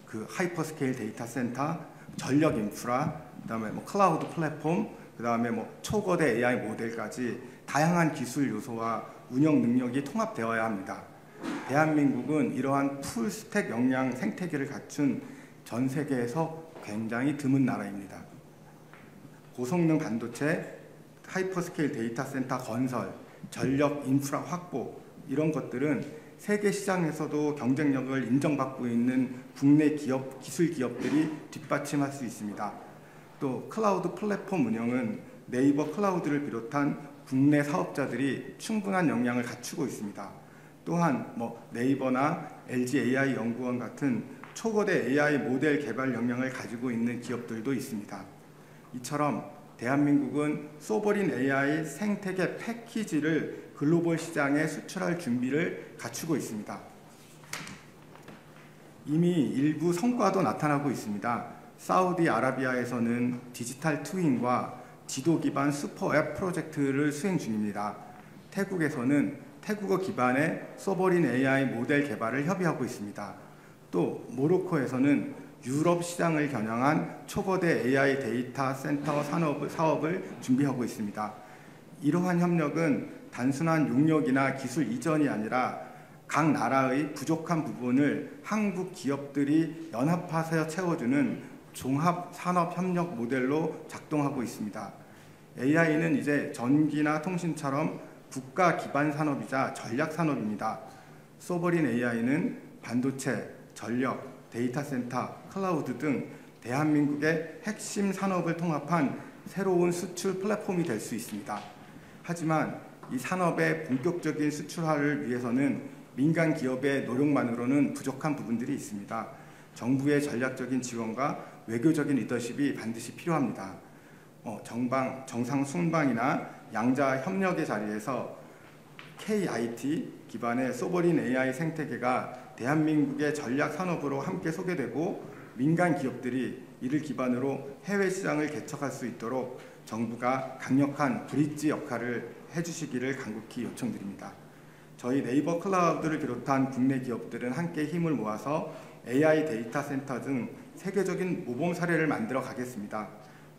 그 하이퍼스케일 데이터 센터, 전력 인프라, 그다음에 클라우드 플랫폼, 그다음에 초거대 AI 모델까지 다양한 기술 요소와 운영 능력이 통합되어야 합니다. 대한민국은 이러한 풀스택 역량 생태계를 갖춘 전 세계에서 굉장히 드문 나라입니다. 고성능 반도체, 하이퍼스케일 데이터 센터 건설, 전력 인프라 확보, 이런 것들은 세계 시장에서도 경쟁력을 인정받고 있는 국내 기업, 기술 기업들이 뒷받침할 수 있습니다. 또 클라우드 플랫폼 운영은 네이버 클라우드를 비롯한 국내 사업자들이 충분한 역량을 갖추고 있습니다. 또한 네이버나 LG AI 연구원 같은 초거대 AI 모델 개발 역량을 가지고 있는 기업들도 있습니다. 이처럼 대한민국은 소버린 AI 생태계 패키지를 글로벌 시장에 수출할 준비를 갖추고 있습니다. 이미 일부 성과도 나타나고 있습니다. 사우디아라비아에서는 디지털 트윈과 지도 기반 슈퍼앱 프로젝트를 수행 중입니다. 태국에서는 태국어 기반의 소버린 AI 모델 개발을 협의하고 있습니다. 또 모로코에서는 유럽 시장을 겨냥한 초거대 AI 데이터 센터 사업을 준비하고 있습니다. 이러한 협력은 단순한 용역이나 기술 이전이 아니라 각 나라의 부족한 부분을 한국 기업들이 연합해서 채워주는 종합 산업 협력 모델로 작동하고 있습니다. AI는 이제 전기나 통신처럼 국가 기반 산업이자 전략 산업입니다. 소버린 AI는 반도체, 전력, 데이터 센터, 클라우드 등 대한민국의 핵심 산업을 통합한 새로운 수출 플랫폼이 될 수 있습니다. 하지만 이 산업의 본격적인 수출화를 위해서는 민간 기업의 노력만으로는 부족한 부분들이 있습니다. 정부의 전략적인 지원과 외교적인 리더십이 반드시 필요합니다. 정상 순방이나 양자 협력의 자리에서 KIT 기반의 소버린 AI 생태계가 대한민국의 전략 산업으로 함께 소개되고 민간 기업들이 이를 기반으로 해외 시장을 개척할 수 있도록 정부가 강력한 브릿지 역할을 해주시기를 간곡히 요청드립니다. 저희 네이버 클라우드를 비롯한 국내 기업들은 함께 힘을 모아서 AI 데이터 센터 등 세계적인 모범 사례를 만들어 가겠습니다.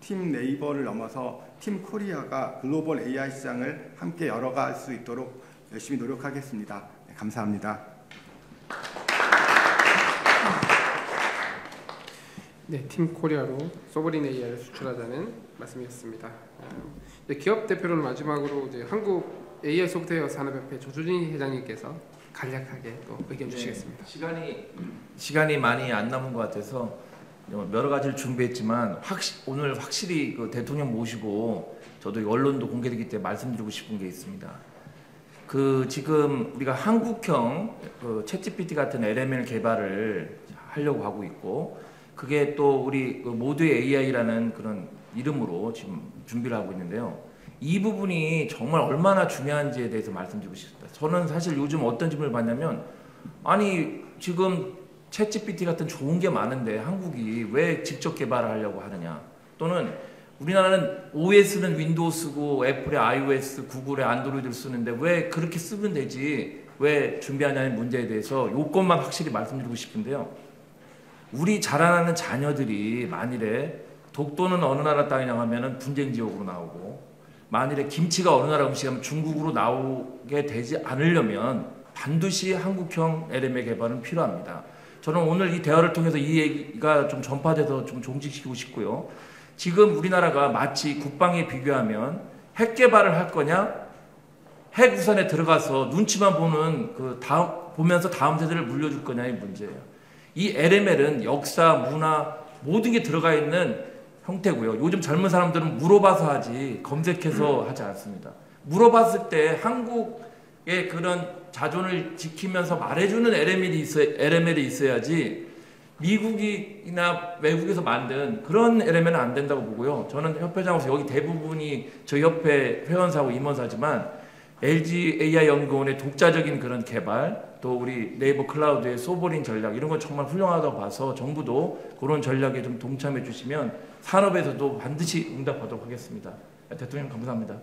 팀 네이버를 넘어서 팀 코리아가 글로벌 AI 시장을 함께 열어갈 수 있도록 열심히 노력하겠습니다. 네, 감사합니다. 네, 팀 코리아로 소버린 AI를 수출하자는 말씀이었습니다. 기업 대표를 마지막으로 이제 한국 AI 소프트웨어 산업협회 조준희 회장님께서 간략하게 또 의견 주시겠습니다. 시간이 많이 안 남은 것 같아서 여러 가지를 준비했지만 오늘 확실히 그 대통령 모시고 저도 언론도 공개되기 때문에 말씀드리고 싶은 게 있습니다. 그 지금 우리가 한국형 그 챗GPT 같은 LML 개발을 하려고 하고 있고, 그게 또 우리 그 모두의 AI라는 그런 이름으로 지금 준비를 하고 있는데요. 이 부분이 정말 얼마나 중요한지에 대해서 말씀드리고 싶습니다. 저는 사실 요즘 어떤 질문을 받냐면, 아니 지금 챗GPT 같은 좋은 게 많은데 한국이 왜 직접 개발을 하려고 하느냐, 또는 우리나라는 OS는 윈도우 쓰고 애플의 iOS, 구글의 안드로이드를 쓰는데 왜 그렇게 쓰면 되지 왜 준비하냐는 문제에 대해서 요것만 확실히 말씀드리고 싶은데요. 우리 자라나는 자녀들이 만일에 독도는 어느 나라 땅이냐고 하면은 분쟁 지역으로 나오고, 만일에 김치가 어느 나라 음식이면 중국으로 나오게 되지 않으려면 반드시 한국형 LML 개발은 필요합니다. 저는 오늘 이 대화를 통해서 이 얘기가 좀 전파돼서 좀 종식시키고 싶고요. 지금 우리나라가 마치 국방에 비교하면 핵 개발을 할 거냐, 핵 우산에 들어가서 눈치만 보는 보면서 다음 세대를 물려줄 거냐의 문제예요. 이 LML은 역사, 문화 모든 게 들어가 있는 형태고요. 요즘 젊은 사람들은 물어봐서 하지 검색해서 하지 않습니다. 물어봤을 때 한국의 그런 자존을 지키면서 말해주는 LML이 있어야지 미국이나 외국에서 만든 그런 LML은 안 된다고 보고요. 저는 협회장으로서 여기 대부분이 저희 협회 회원사하고 임원사지만 LG AI 연구원의 독자적인 그런 개발, 또 우리 네이버 클라우드의 소버린 전략, 이런 건 정말 훌륭하다고 봐서 정부도 그런 전략에 좀 동참해 주시면 산업에서도 반드시 응답하도록 하겠습니다. 대통령 감사합니다.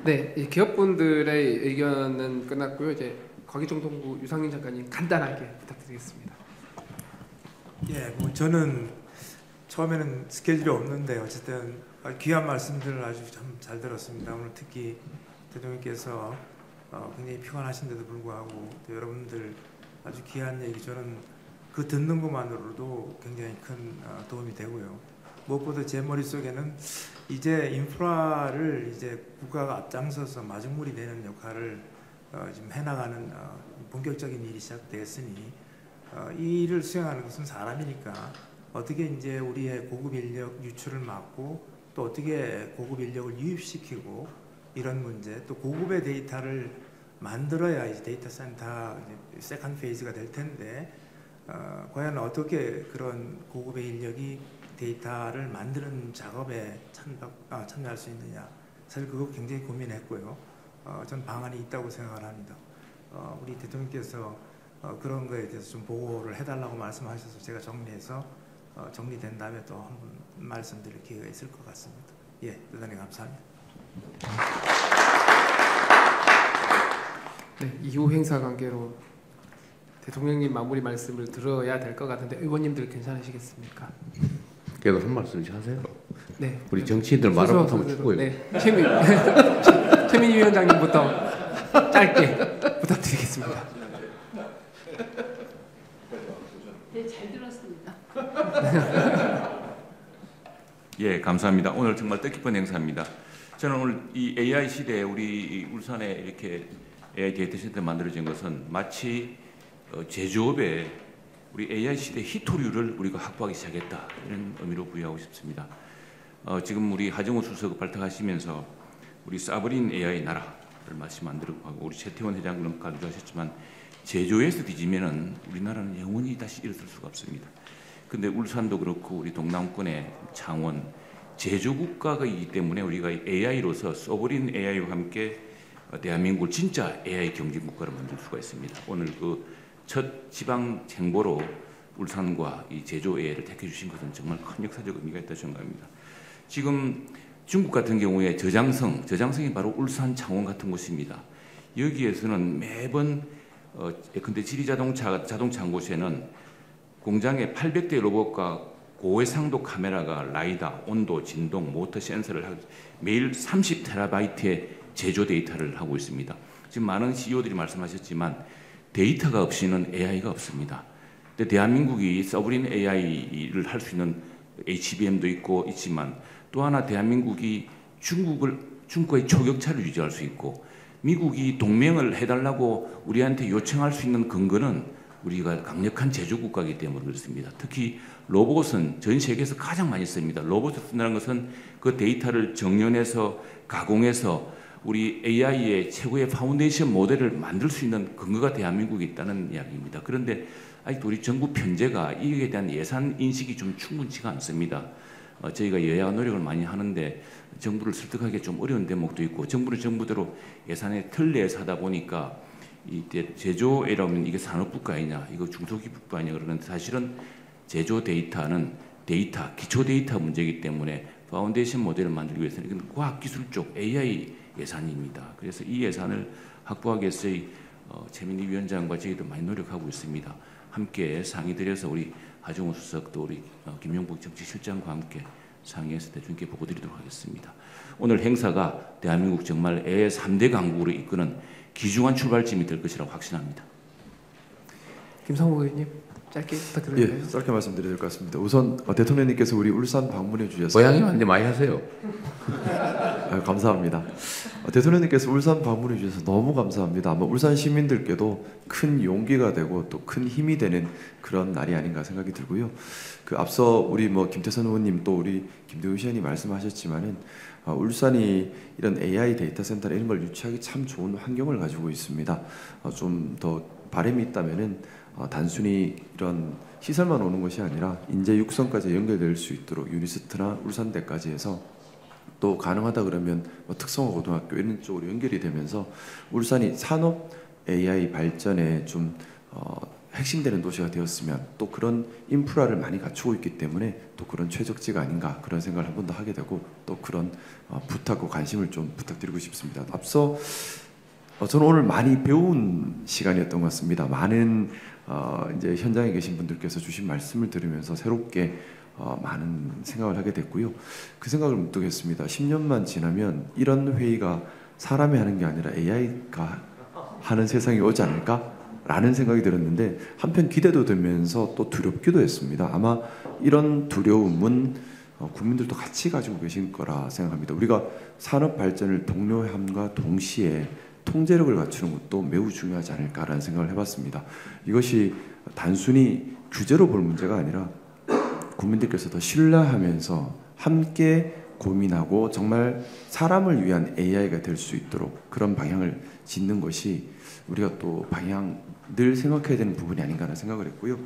네, 기업분들의 의견은 끝났고요. 이제 거기정통부 유상민 작가님 간단하게 부탁드리겠습니다. 예, 뭐 저는 처음에는 스케줄이 없는데 어쨌든 귀한 말씀들을 아주 참 잘 들었습니다. 오늘 특히 대통령께서 굉장히 피곤하신데도 불구하고 또 여러분들 아주 귀한 얘기, 저는 그 듣는 것만으로도 굉장히 큰 도움이 되고요. 무엇보다 제 머릿속에는 이제 인프라를 이제 국가가 앞장서서 마중물이 되는 역할을 지금 해나가는 본격적인 일이 시작되었으니 이 일을 수행하는 것은 사람이니까 어떻게 이제 우리의 고급 인력 유출을 막고 또 어떻게 고급 인력을 유입시키고 이런 문제, 또 고급의 데이터를 만들어야 이제 데이터 센터 세컨드 페이즈가 될 텐데 과연 어떻게 그런 고급의 인력이 데이터를 만드는 작업에 참여할 수 있느냐, 사실 그거 굉장히 고민했고요. 전 방안이 있다고 생각을 합니다. 우리 대통령께서 그런 거에 대해서 좀 보고를 해달라고 말씀하셔서 제가 정리해서 정리된 다음에 또 한번 말씀드릴 기회가 있을 것 같습니다. 예, 대단히 감사합니다. 네, 이후 행사 관계로 대통령님 마무리 말씀을 들어야 될 것 같은데 의원님들 괜찮으시겠습니까? 그래도 한 말씀씩 하세요. 네. 우리 정치인들 말을 못하면 죽어요. 네, 최민희 위원장님부터 짧게 부탁드리겠습니다. 네, 잘 들었습니다. 예, 감사합니다. 오늘 정말 뜻깊은 행사입니다. 저는 오늘 이 AI 시대에 우리 울산에 이렇게 AI 데이터 센터 만들어진 것은 마치 제조업에 우리 AI 시대 히토류를 우리가 확보하기 시작했다, 이런 의미로 부여하고 싶습니다. 지금 우리 하정우 수석 발탁하시면서 우리 사버린 AI 나라를 말씀 안 들었고, 우리 최태원 회장님 강조하셨지만 제조에서 뒤지면은 우리나라는 영원히 다시 일어설 수가 없습니다. 근데 울산도 그렇고 우리 동남권의 창원 제조 국가이기 때문에 우리가 AI로서 소버린 AI와 함께 대한민국을 진짜 AI 경제 국가로 만들 수가 있습니다. 오늘 그 첫 지방 행보로 울산과 이 제조 AI를 택해 주신 것은 정말 큰 역사적 의미가 있다고 생각합니다. 지금 중국 같은 경우에 저장성이 바로 울산 창원 같은 곳입니다. 여기에서는 매번 예컨대 지리자동차 한 곳에는 공장에 800대의 로봇과 고해상도 카메라가 라이다, 온도, 진동, 모터 센서를 매일 30테라바이트의 제조 데이터를 하고 있습니다. 지금 많은 CEO들이 말씀하셨지만 데이터가 없이는 AI가 없습니다. 근데 대한민국이 서브린 AI를 할 수 있는 HBM도 있지만 또 하나 대한민국이 중국의 초격차를 유지할 수 있고 미국이 동맹을 해달라고 우리한테 요청할 수 있는 근거는 우리가 강력한 제조국가이기 때문에 그렇습니다. 특히 로봇은 전 세계에서 가장 많이 씁니다. 로봇을 쓴다는 것은 그 데이터를 정연해서 가공해서 우리 AI의 최고의 파운데이션 모델을 만들 수 있는 근거가 대한민국에 있다는 이야기입니다. 그런데 아직도 우리 정부 편제가 이에 대한 예산 인식이 좀 충분치가 않습니다. 저희가 여야 노력을 많이 하는데 정부를 설득하기 좀 어려운 대목도 있고 정부는 정부대로 예산의 틀 내에서 하다 보니까 이 제조이라면 이게 산업부가 아니냐 이거 중소기업부가 아니냐 그러는데 사실은 제조 데이터는 기초 데이터 문제이기 때문에 파운데이션 모델을 만들기 위해서는 이건 과학기술 쪽 AI 예산입니다. 그래서 이 예산을 확보하기 위해서 최민희 위원장과 저희도 많이 노력하고 있습니다. 함께 상의드려서 우리 하정우 수석도 우리 김용복 정치실장과 함께 상의해서 대중께 보고드리도록 하겠습니다. 오늘 행사가 대한민국 정말 AI 3대 강국으로 이끄는 귀중한 출발점이 될 것이라고 확신합니다. 김상국 의원님 짧게 부탁드립니다. 예, 짧게 말씀드려야 될 것 같습니다. 우선 대통령님께서 우리 울산 방문해 주셔서 고향이 완전 많이 하세요. 감사합니다. 대통령님께서 울산 방문해 주셔서 너무 감사합니다. 아마 울산 시민들께도 큰 용기가 되고 또 큰 힘이 되는 그런 날이 아닌가 생각이 들고요. 앞서 우리 김태선 의원님 또 우리 김대훈 시장님 말씀하셨지만은 울산이 이런 AI 데이터 센터 이런 걸 유치하기 참 좋은 환경을 가지고 있습니다. 좀 더 바람이 있다면은 단순히 이런 시설만 오는 것이 아니라 인재 육성까지 연결될 수 있도록 유니스트나 울산대까지 해서 또 가능하다 그러면 특성화 고등학교 이런 쪽으로 연결이 되면서 울산이 산업 AI 발전에 좀 핵심되는 도시가 되었으면 또 그런 인프라를 많이 갖추고 있기 때문에 또 그런 최적지가 아닌가 그런 생각을 한 번 더 하게 되고 또 그런 부탁과 관심을 좀 부탁드리고 싶습니다. 앞서 저는 오늘 많이 배운 시간이었던 것 같습니다. 많은 이제 현장에 계신 분들께서 주신 말씀을 들으면서 새롭게 많은 생각을 하게 됐고요. 그 생각을 문득 했습니다. 10년만 지나면 이런 회의가 사람이 하는 게 아니라 AI가 하는 세상이 오지 않을까라는 생각이 들었는데 한편 기대도 되면서 또 두렵기도 했습니다. 아마 이런 두려움은 국민들도 같이 가지고 계신 거라 생각합니다. 우리가 산업 발전을 독려함과 동시에 통제력을 갖추는 것도 매우 중요하지 않을까라는 생각을 해봤습니다. 이것이 단순히 규제로 볼 문제가 아니라 국민들께서 더 신뢰하면서 함께 고민하고 정말 사람을 위한 AI가 될 수 있도록 그런 방향을 짓는 것이 우리가 또 방향 늘 생각해야 되는 부분이 아닌가 하는 생각을 했고요.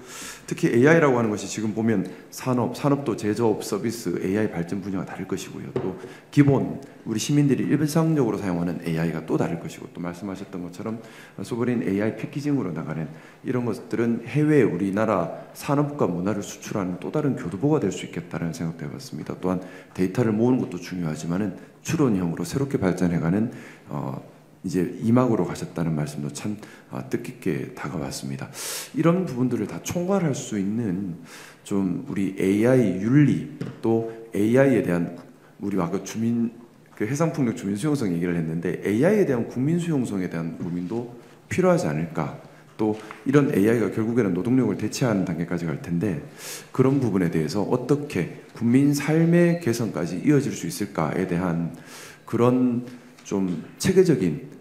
특히 AI라고 하는 것이 지금 보면 산업도 제조업, 서비스, AI 발전 분야가 다를 것이고요. 또 기본 우리 시민들이 일상적으로 사용하는 AI가 또 다를 것이고 또 말씀하셨던 것처럼 소버린 AI 패키징으로 나가는 이런 것들은 해외 우리나라 산업과 문화를 수출하는 또 다른 교두보가 될 수 있겠다는 생각도 해봤습니다. 또한 데이터를 모으는 것도 중요하지만은 추론형으로 새롭게 발전해가는 이제 이막으로 가셨다는 말씀도 참 뜻깊게 다가왔습니다. 이런 부분들을 다 총괄할 수 있는 좀 우리 AI 윤리 또 AI에 대한 우리 아까 해상풍력 주민 수용성 얘기를 했는데 AI에 대한 국민 수용성에 대한 고민도 필요하지 않을까. 또 이런 AI가 결국에는 노동력을 대체하는 단계까지 갈 텐데 그런 부분에 대해서 어떻게 국민 삶의 개선까지 이어질 수 있을까에 대한 그런 좀 체계적인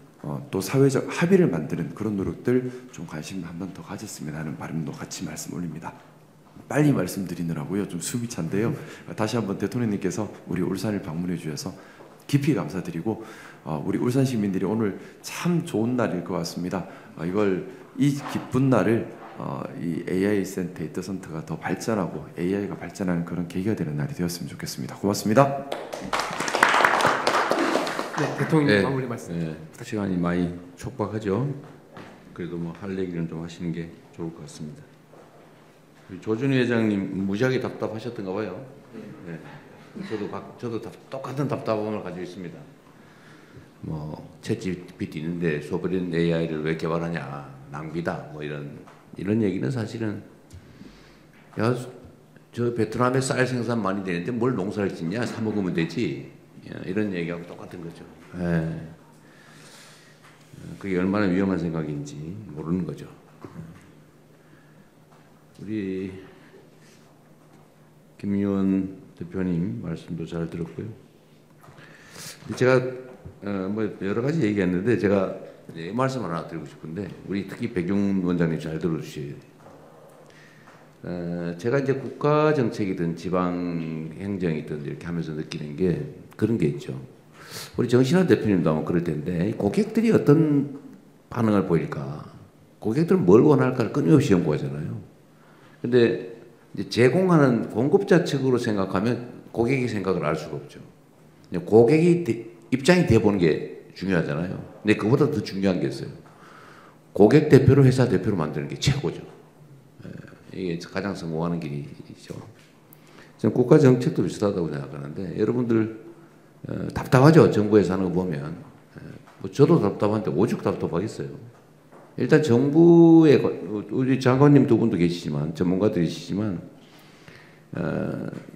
또 사회적 합의를 만드는 그런 노력들 좀 관심 한 번 더 가졌으면 하는 바람도 같이 말씀 올립니다. 빨리 말씀드리느라고요. 좀 숨이 찬데요. 다시 한번 대통령님께서 우리 울산을 방문해 주셔서 깊이 감사드리고 우리 울산 시민들이 오늘 참 좋은 날일 것 같습니다. 이 기쁜 날을 이 AI 데이터 센터가 더 발전하고 AI가 발전하는 그런 계기가 되는 날이 되었으면 좋겠습니다. 고맙습니다. 네, 대통령 마무리 말씀. 네, 시간이 많이 촉박하죠. 그래도 할 얘기는 좀 하시는 게 좋을 것 같습니다. 조준희 회장님 무지하게 답답하셨던가 봐요. 네. 저도 똑같은 답답함을 가지고 있습니다. 뭐 챗GPT 있는데 소버린 AI를 왜 개발하냐 낭비다 뭐 이런 얘기는 사실은 야 저 베트남에 쌀 생산 많이 되는데 뭘 농사를 짓냐 사 먹으면 되지 이런 얘기하고 똑같은 거죠. 예. 그게 얼마나 위험한 생각인지 모르는 거죠. 우리 김유원 대표님 말씀도 잘 들었고요. 제가 뭐 여러 가지 얘기했는데 제가 이 말씀 하나 드리고 싶은데 우리 특히 백용 원장님 잘 들어주셔야 돼요. 제가 이제 국가 정책이든 지방 행정이든 이렇게 하면서 느끼는 게 그런 게 있죠. 우리 정신환 대표님도 아마 그럴 텐데 고객들이 어떤 반응을 보일까? 고객들은 뭘 원할까를 끊임없이 연구하잖아요. 근데 이제 제공하는 공급자 측으로 생각하면 고객의 생각을 알 수가 없죠. 고객이 입장이 돼보는 게 중요하잖아요. 근데 그보다 더 중요한 게 있어요. 고객 대표로 회사 대표로 만드는 게 최고죠. 이게 가장 성공하는 길이죠. 저는 국가 정책도 비슷하다고 생각하는데 여러분들 답답하죠. 정부에서 하는 거 보면. 뭐 저도 답답한데 오죽 답답하겠어요. 일단 정부에 우리 장관님 두 분도 계시지만 전문가들이시지만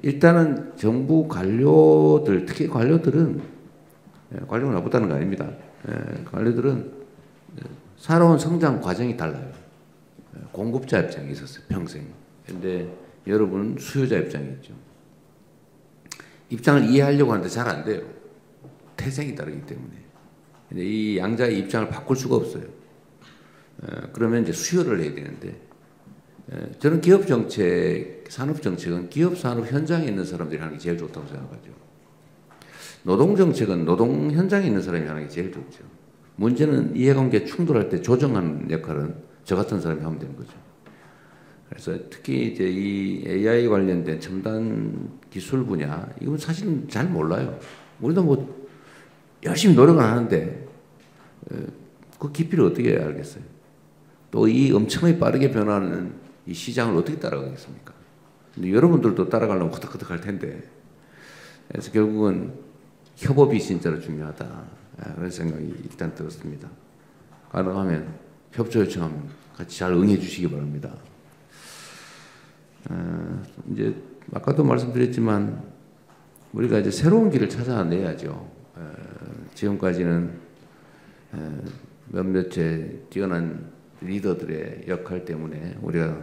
일단은 정부 관료들 특히 관료들은 관료가 나쁘다는 거 아닙니다. 관료들은 살아온 성장 과정이 달라요. 공급자 입장에 있었어요. 평생. 근데 여러분은 수요자 입장에 있죠. 입장을 이해하려고 하는데 잘 안 돼요. 태생이 다르기 때문에. 근데 이 양자의 입장을 바꿀 수가 없어요. 그러면 이제 수요를 해야 되는데 저는 기업 정책, 산업 정책은 기업 산업 현장에 있는 사람들이 하는 게 제일 좋다고 생각하죠. 노동 정책은 노동 현장에 있는 사람이 하는 게 제일 좋죠. 문제는 이해관계 충돌할 때 조정하는 역할은 저 같은 사람이 하면 되는 거죠. 그래서 특히 이제 이 AI 관련된 첨단 기술 분야, 이건 사실은 잘 몰라요. 우리도 뭐 열심히 노력을 하는데, 그 깊이를 어떻게 알겠어요? 또 이 엄청나게 빠르게 변하는 이 시장을 어떻게 따라가겠습니까? 근데 여러분들도 따라가려면 끄덕끄덕 할 텐데. 그래서 결국은 협업이 진짜로 중요하다. 그런 생각이 일단 들었습니다. 가능하면 협조 요청하면 같이 잘 응해 주시기 바랍니다. 이제 아까도 말씀드렸지만 우리가 이제 새로운 길을 찾아내야죠. 지금까지는 몇몇의 뛰어난 리더들의 역할 때문에 우리가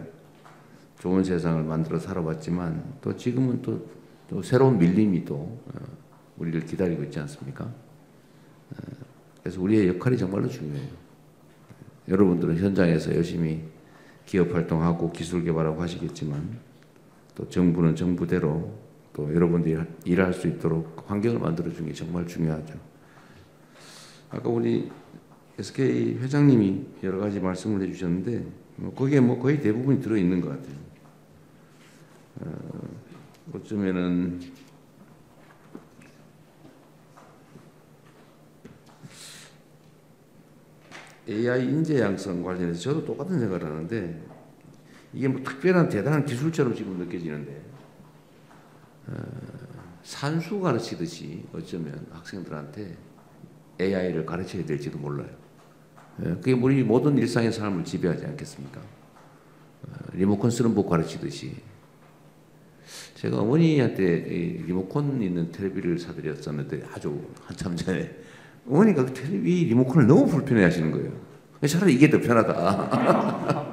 좋은 세상을 만들어 살아왔지만 또 지금은 또 새로운 밀림이 또 우리를 기다리고 있지 않습니까? 그래서 우리의 역할이 정말로 중요해요. 여러분들은 현장에서 열심히 기업 활동하고 기술 개발하고 하시겠지만 또 정부는 정부대로 또 여러분들이 일할 수 있도록 환경을 만들어주는 게 정말 중요하죠. 아까 우리 SK 회장님이 여러 가지 말씀을 해주셨는데 거기에 뭐 거의 대부분이 들어있는 것 같아요. 어쩌면은 AI 인재 양성 관련해서 저도 똑같은 생각을 하는데 이게 뭐 특별한 대단한 기술처럼 지금 느껴지는데 산수 가르치듯이 어쩌면 학생들한테 AI를 가르쳐야 될지도 몰라요. 그게 우리 모든 일상의 삶을 지배하지 않겠습니까? 리모컨 쓰는 법 가르치듯이. 제가 어머니한테 리모컨 있는 텔레비를 사드렸었는데 아주 한참 전에 어머니가 그 텔레비 리모컨을 너무 불편해 하시는 거예요. 차라리 이게 더 편하다.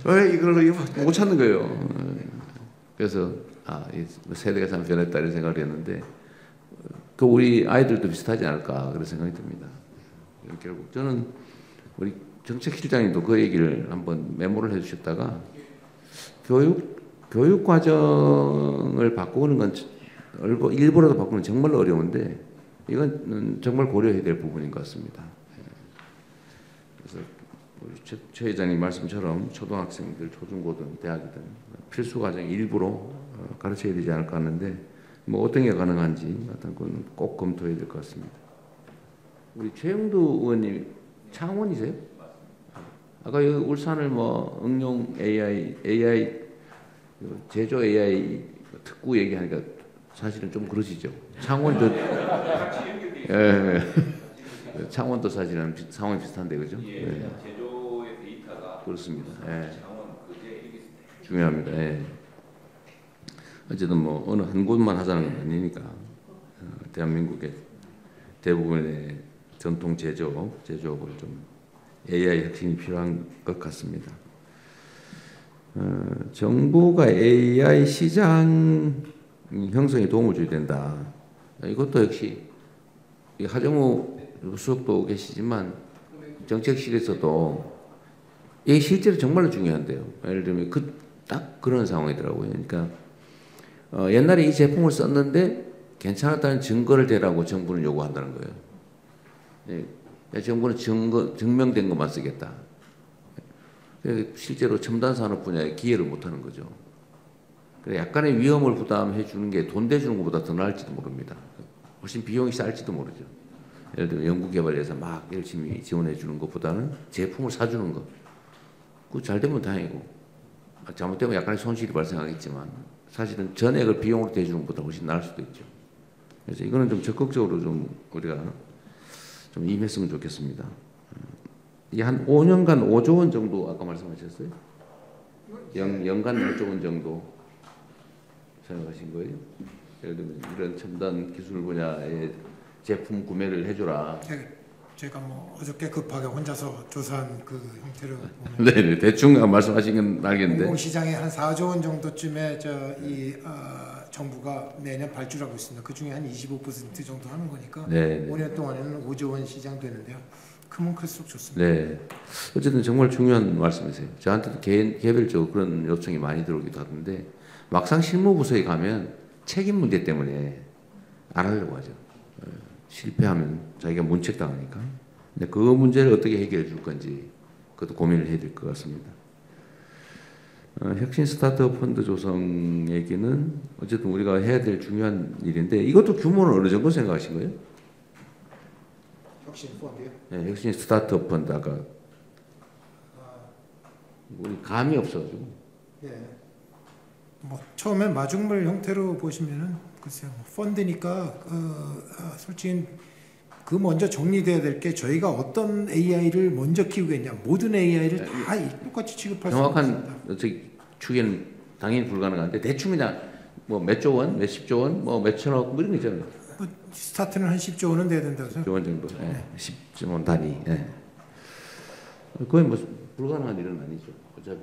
왜 이걸 못 찾는 거예요. 그래서 세대가 참 변했다 이런 생각을 했는데 그 우리 아이들도 비슷하지 않을까 그런 생각이 듭니다. 결국 저는 우리 정책실장님도 그 얘기를 한번 메모를 해주셨다가 교육 과정을 바꾸는 건 일부라도 바꾸는 건 정말 어려운데 이건 정말 고려해야 될 부분인 것 같습니다. 그래서 우리 최 회장님 말씀처럼 초등학생들, 초중고든 대학이든 필수 과정 일부로 가르쳐야 되지 않을까 하는데 뭐 어떤 게 가능한지 어떤 건 꼭 검토해야 될 것 같습니다. 우리 최영두 의원님 창원이세요? 아까 여기 울산을 뭐 응용 AI 제조 AI 특구 얘기하니까 사실은 좀 그러시죠. 창원도 예, 창원도 사실은 상황이 비슷한데 그죠? 예. 제조의 데이터가 그렇습니다. 예. 창원 그게 이게 중요합니다. 예. 어쨌든 뭐 어느 한 곳만 하자는 건 아니니까 대한민국의 대부분의 전통 제조업을 좀 AI 혁신이 필요한 것 같습니다. 정부가 AI 시장 형성에 도움을 줘야 된다. 이것도 역시 하정우 수석도 계시지만 정책실에서도 이게 실제로 정말로 중요한데요. 예를 들면 딱 그런 상황이더라고요. 그러니까 옛날에 이 제품을 썼는데 괜찮았다는 증거를 대라고 정부는 요구한다는 거예요. 예, 정부는 증명된 것만 쓰겠다. 실제로 첨단 산업 분야에 기여를 못하는 거죠. 그래 약간의 위험을 부담해 주는 게 돈 대주는 것보다 더 나을지도 모릅니다. 훨씬 비용이 쌀지도 모르죠. 예를 들면 연구개발에서 막 열심히 지원해 주는 것보다는 제품을 사주는 거. 그거 잘 되면 다행이고 잘못되면 약간의 손실이 발생하겠지만 사실은 전액을 비용으로 대주는 것보다 훨씬 나을 수도 있죠. 그래서 이거는 좀 적극적으로 좀 우리가 좀 임했으면 좋겠습니다. 이 한 5년간 5조 원 정도 아까 말씀하셨어요? 연간 5조 원 정도 생각하신 거예요? 예를 들면 이런 첨단 기술 분야의 제품 구매를 해줘라. 제가 뭐 어저께 급하게 혼자서 조사한 그 형태로 네네 대충 말씀하신 건 알겠는데. 공공시장에 한 4조 원 정도쯤에 정부가 매년 발주하고 있습니다. 그 중에 한 25% 정도 하는 거니까 네네. 5년 동안에는 5조 원 시장 되는데요. 크면 클수록 좋습니다. 네. 어쨌든 정말 중요한 말씀이세요. 저한테도 개별적으로 그런 요청이 많이 들어오기도 하던데 막상 실무부서에 가면 책임 문제 때문에 안 하려고 하죠. 실패하면 자기가 문책당하니까. 근데 그 문제를 어떻게 해결해 줄 건지 그것도 고민을 해야 될 것 같습니다. 혁신 스타트업 펀드 조성 얘기는 어쨌든 우리가 해야 될 중요한 일인데 이것도 규모는 어느 정도 생각하신 거예요? 혁신 펀드요? 네, 혁신 스타트업 펀드 아까 우리 감이 없어가지고. 예. 뭐 처음에 마중물 형태로 보시면은 글쎄요 펀드니까 솔직히 그 먼저 정리돼야 될 게 저희가 어떤 AI를 먼저 키우겠냐 모든 AI를 다 똑같이 취급할 수 없습니다. 정확한 추계는 당연히 불가능한데 대충 그냥 뭐 몇 조 원, 몇십조 원, 뭐 몇천억 뭐 이런 거 있잖아요. 뭐 스타트는 한 10조 원은 돼야 된다고 생각합니다. 10조 원 정도, 네. 10조 원 단위. 네. 거의 뭐 불가능한 일은 아니죠. 어차피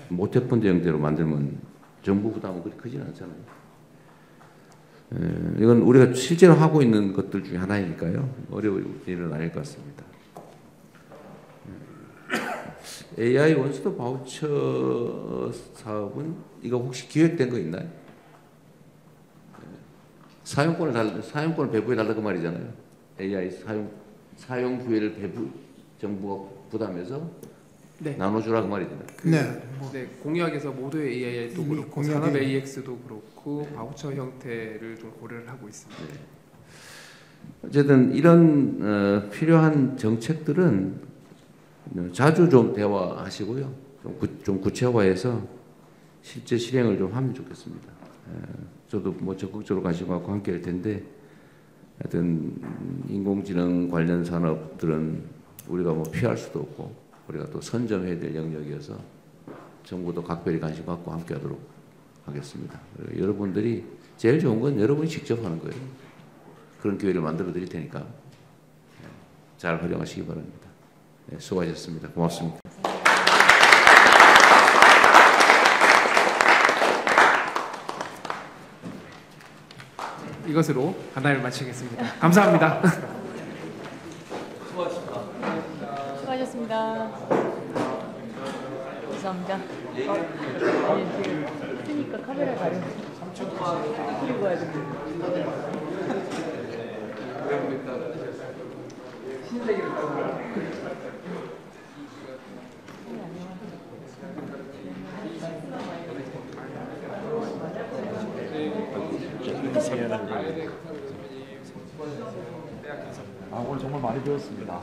모태펀드 형태로 만들면 정부 부담은 그렇게 크지는 않잖아요. 이건 우리가 실제로 하고 있는 것들 중에 하나이니까요. 어려운 일은 아닐 것 같습니다. AI 원스톱 바우처 사업은 이거 혹시 기획된 거 있나요? 사용권을 배부해 달라고 말이잖아요. AI 사용 후회를 정부가 부담해서 네. 나눠주라고 말이잖아요. 네, 공약에서 모두의 AI도 그렇고 산업 AX도 그렇고 바우처 형태를 좀 고려를 하고 있습니다. 네. 어쨌든 이런 필요한 정책들은 자주 좀 대화하시고요. 좀 구체화해서 실제 실행을 좀 하면 좋겠습니다. 저도 뭐 적극적으로 관심 갖고 함께 할 텐데 하여튼 인공지능 관련 산업들은 우리가 뭐 피할 수도 없고 우리가 또 선점해야 될 영역이어서 정부도 각별히 관심 갖고 함께 하도록 하겠습니다. 여러분들이 제일 좋은 건 여러분이 직접 하는 거예요. 그런 기회를 만들어 드릴 테니까 잘 활용하시기 바랍니다. 네, 수고하셨습니다. 고맙습니다. 이것으로 간담회를 마치겠습니다. 감사합니다. 수고하셨습니다. 감사합니다. 크니까 카메라 가려. 그리고 와야 돼. 오늘 정말 많이 배웠습니다.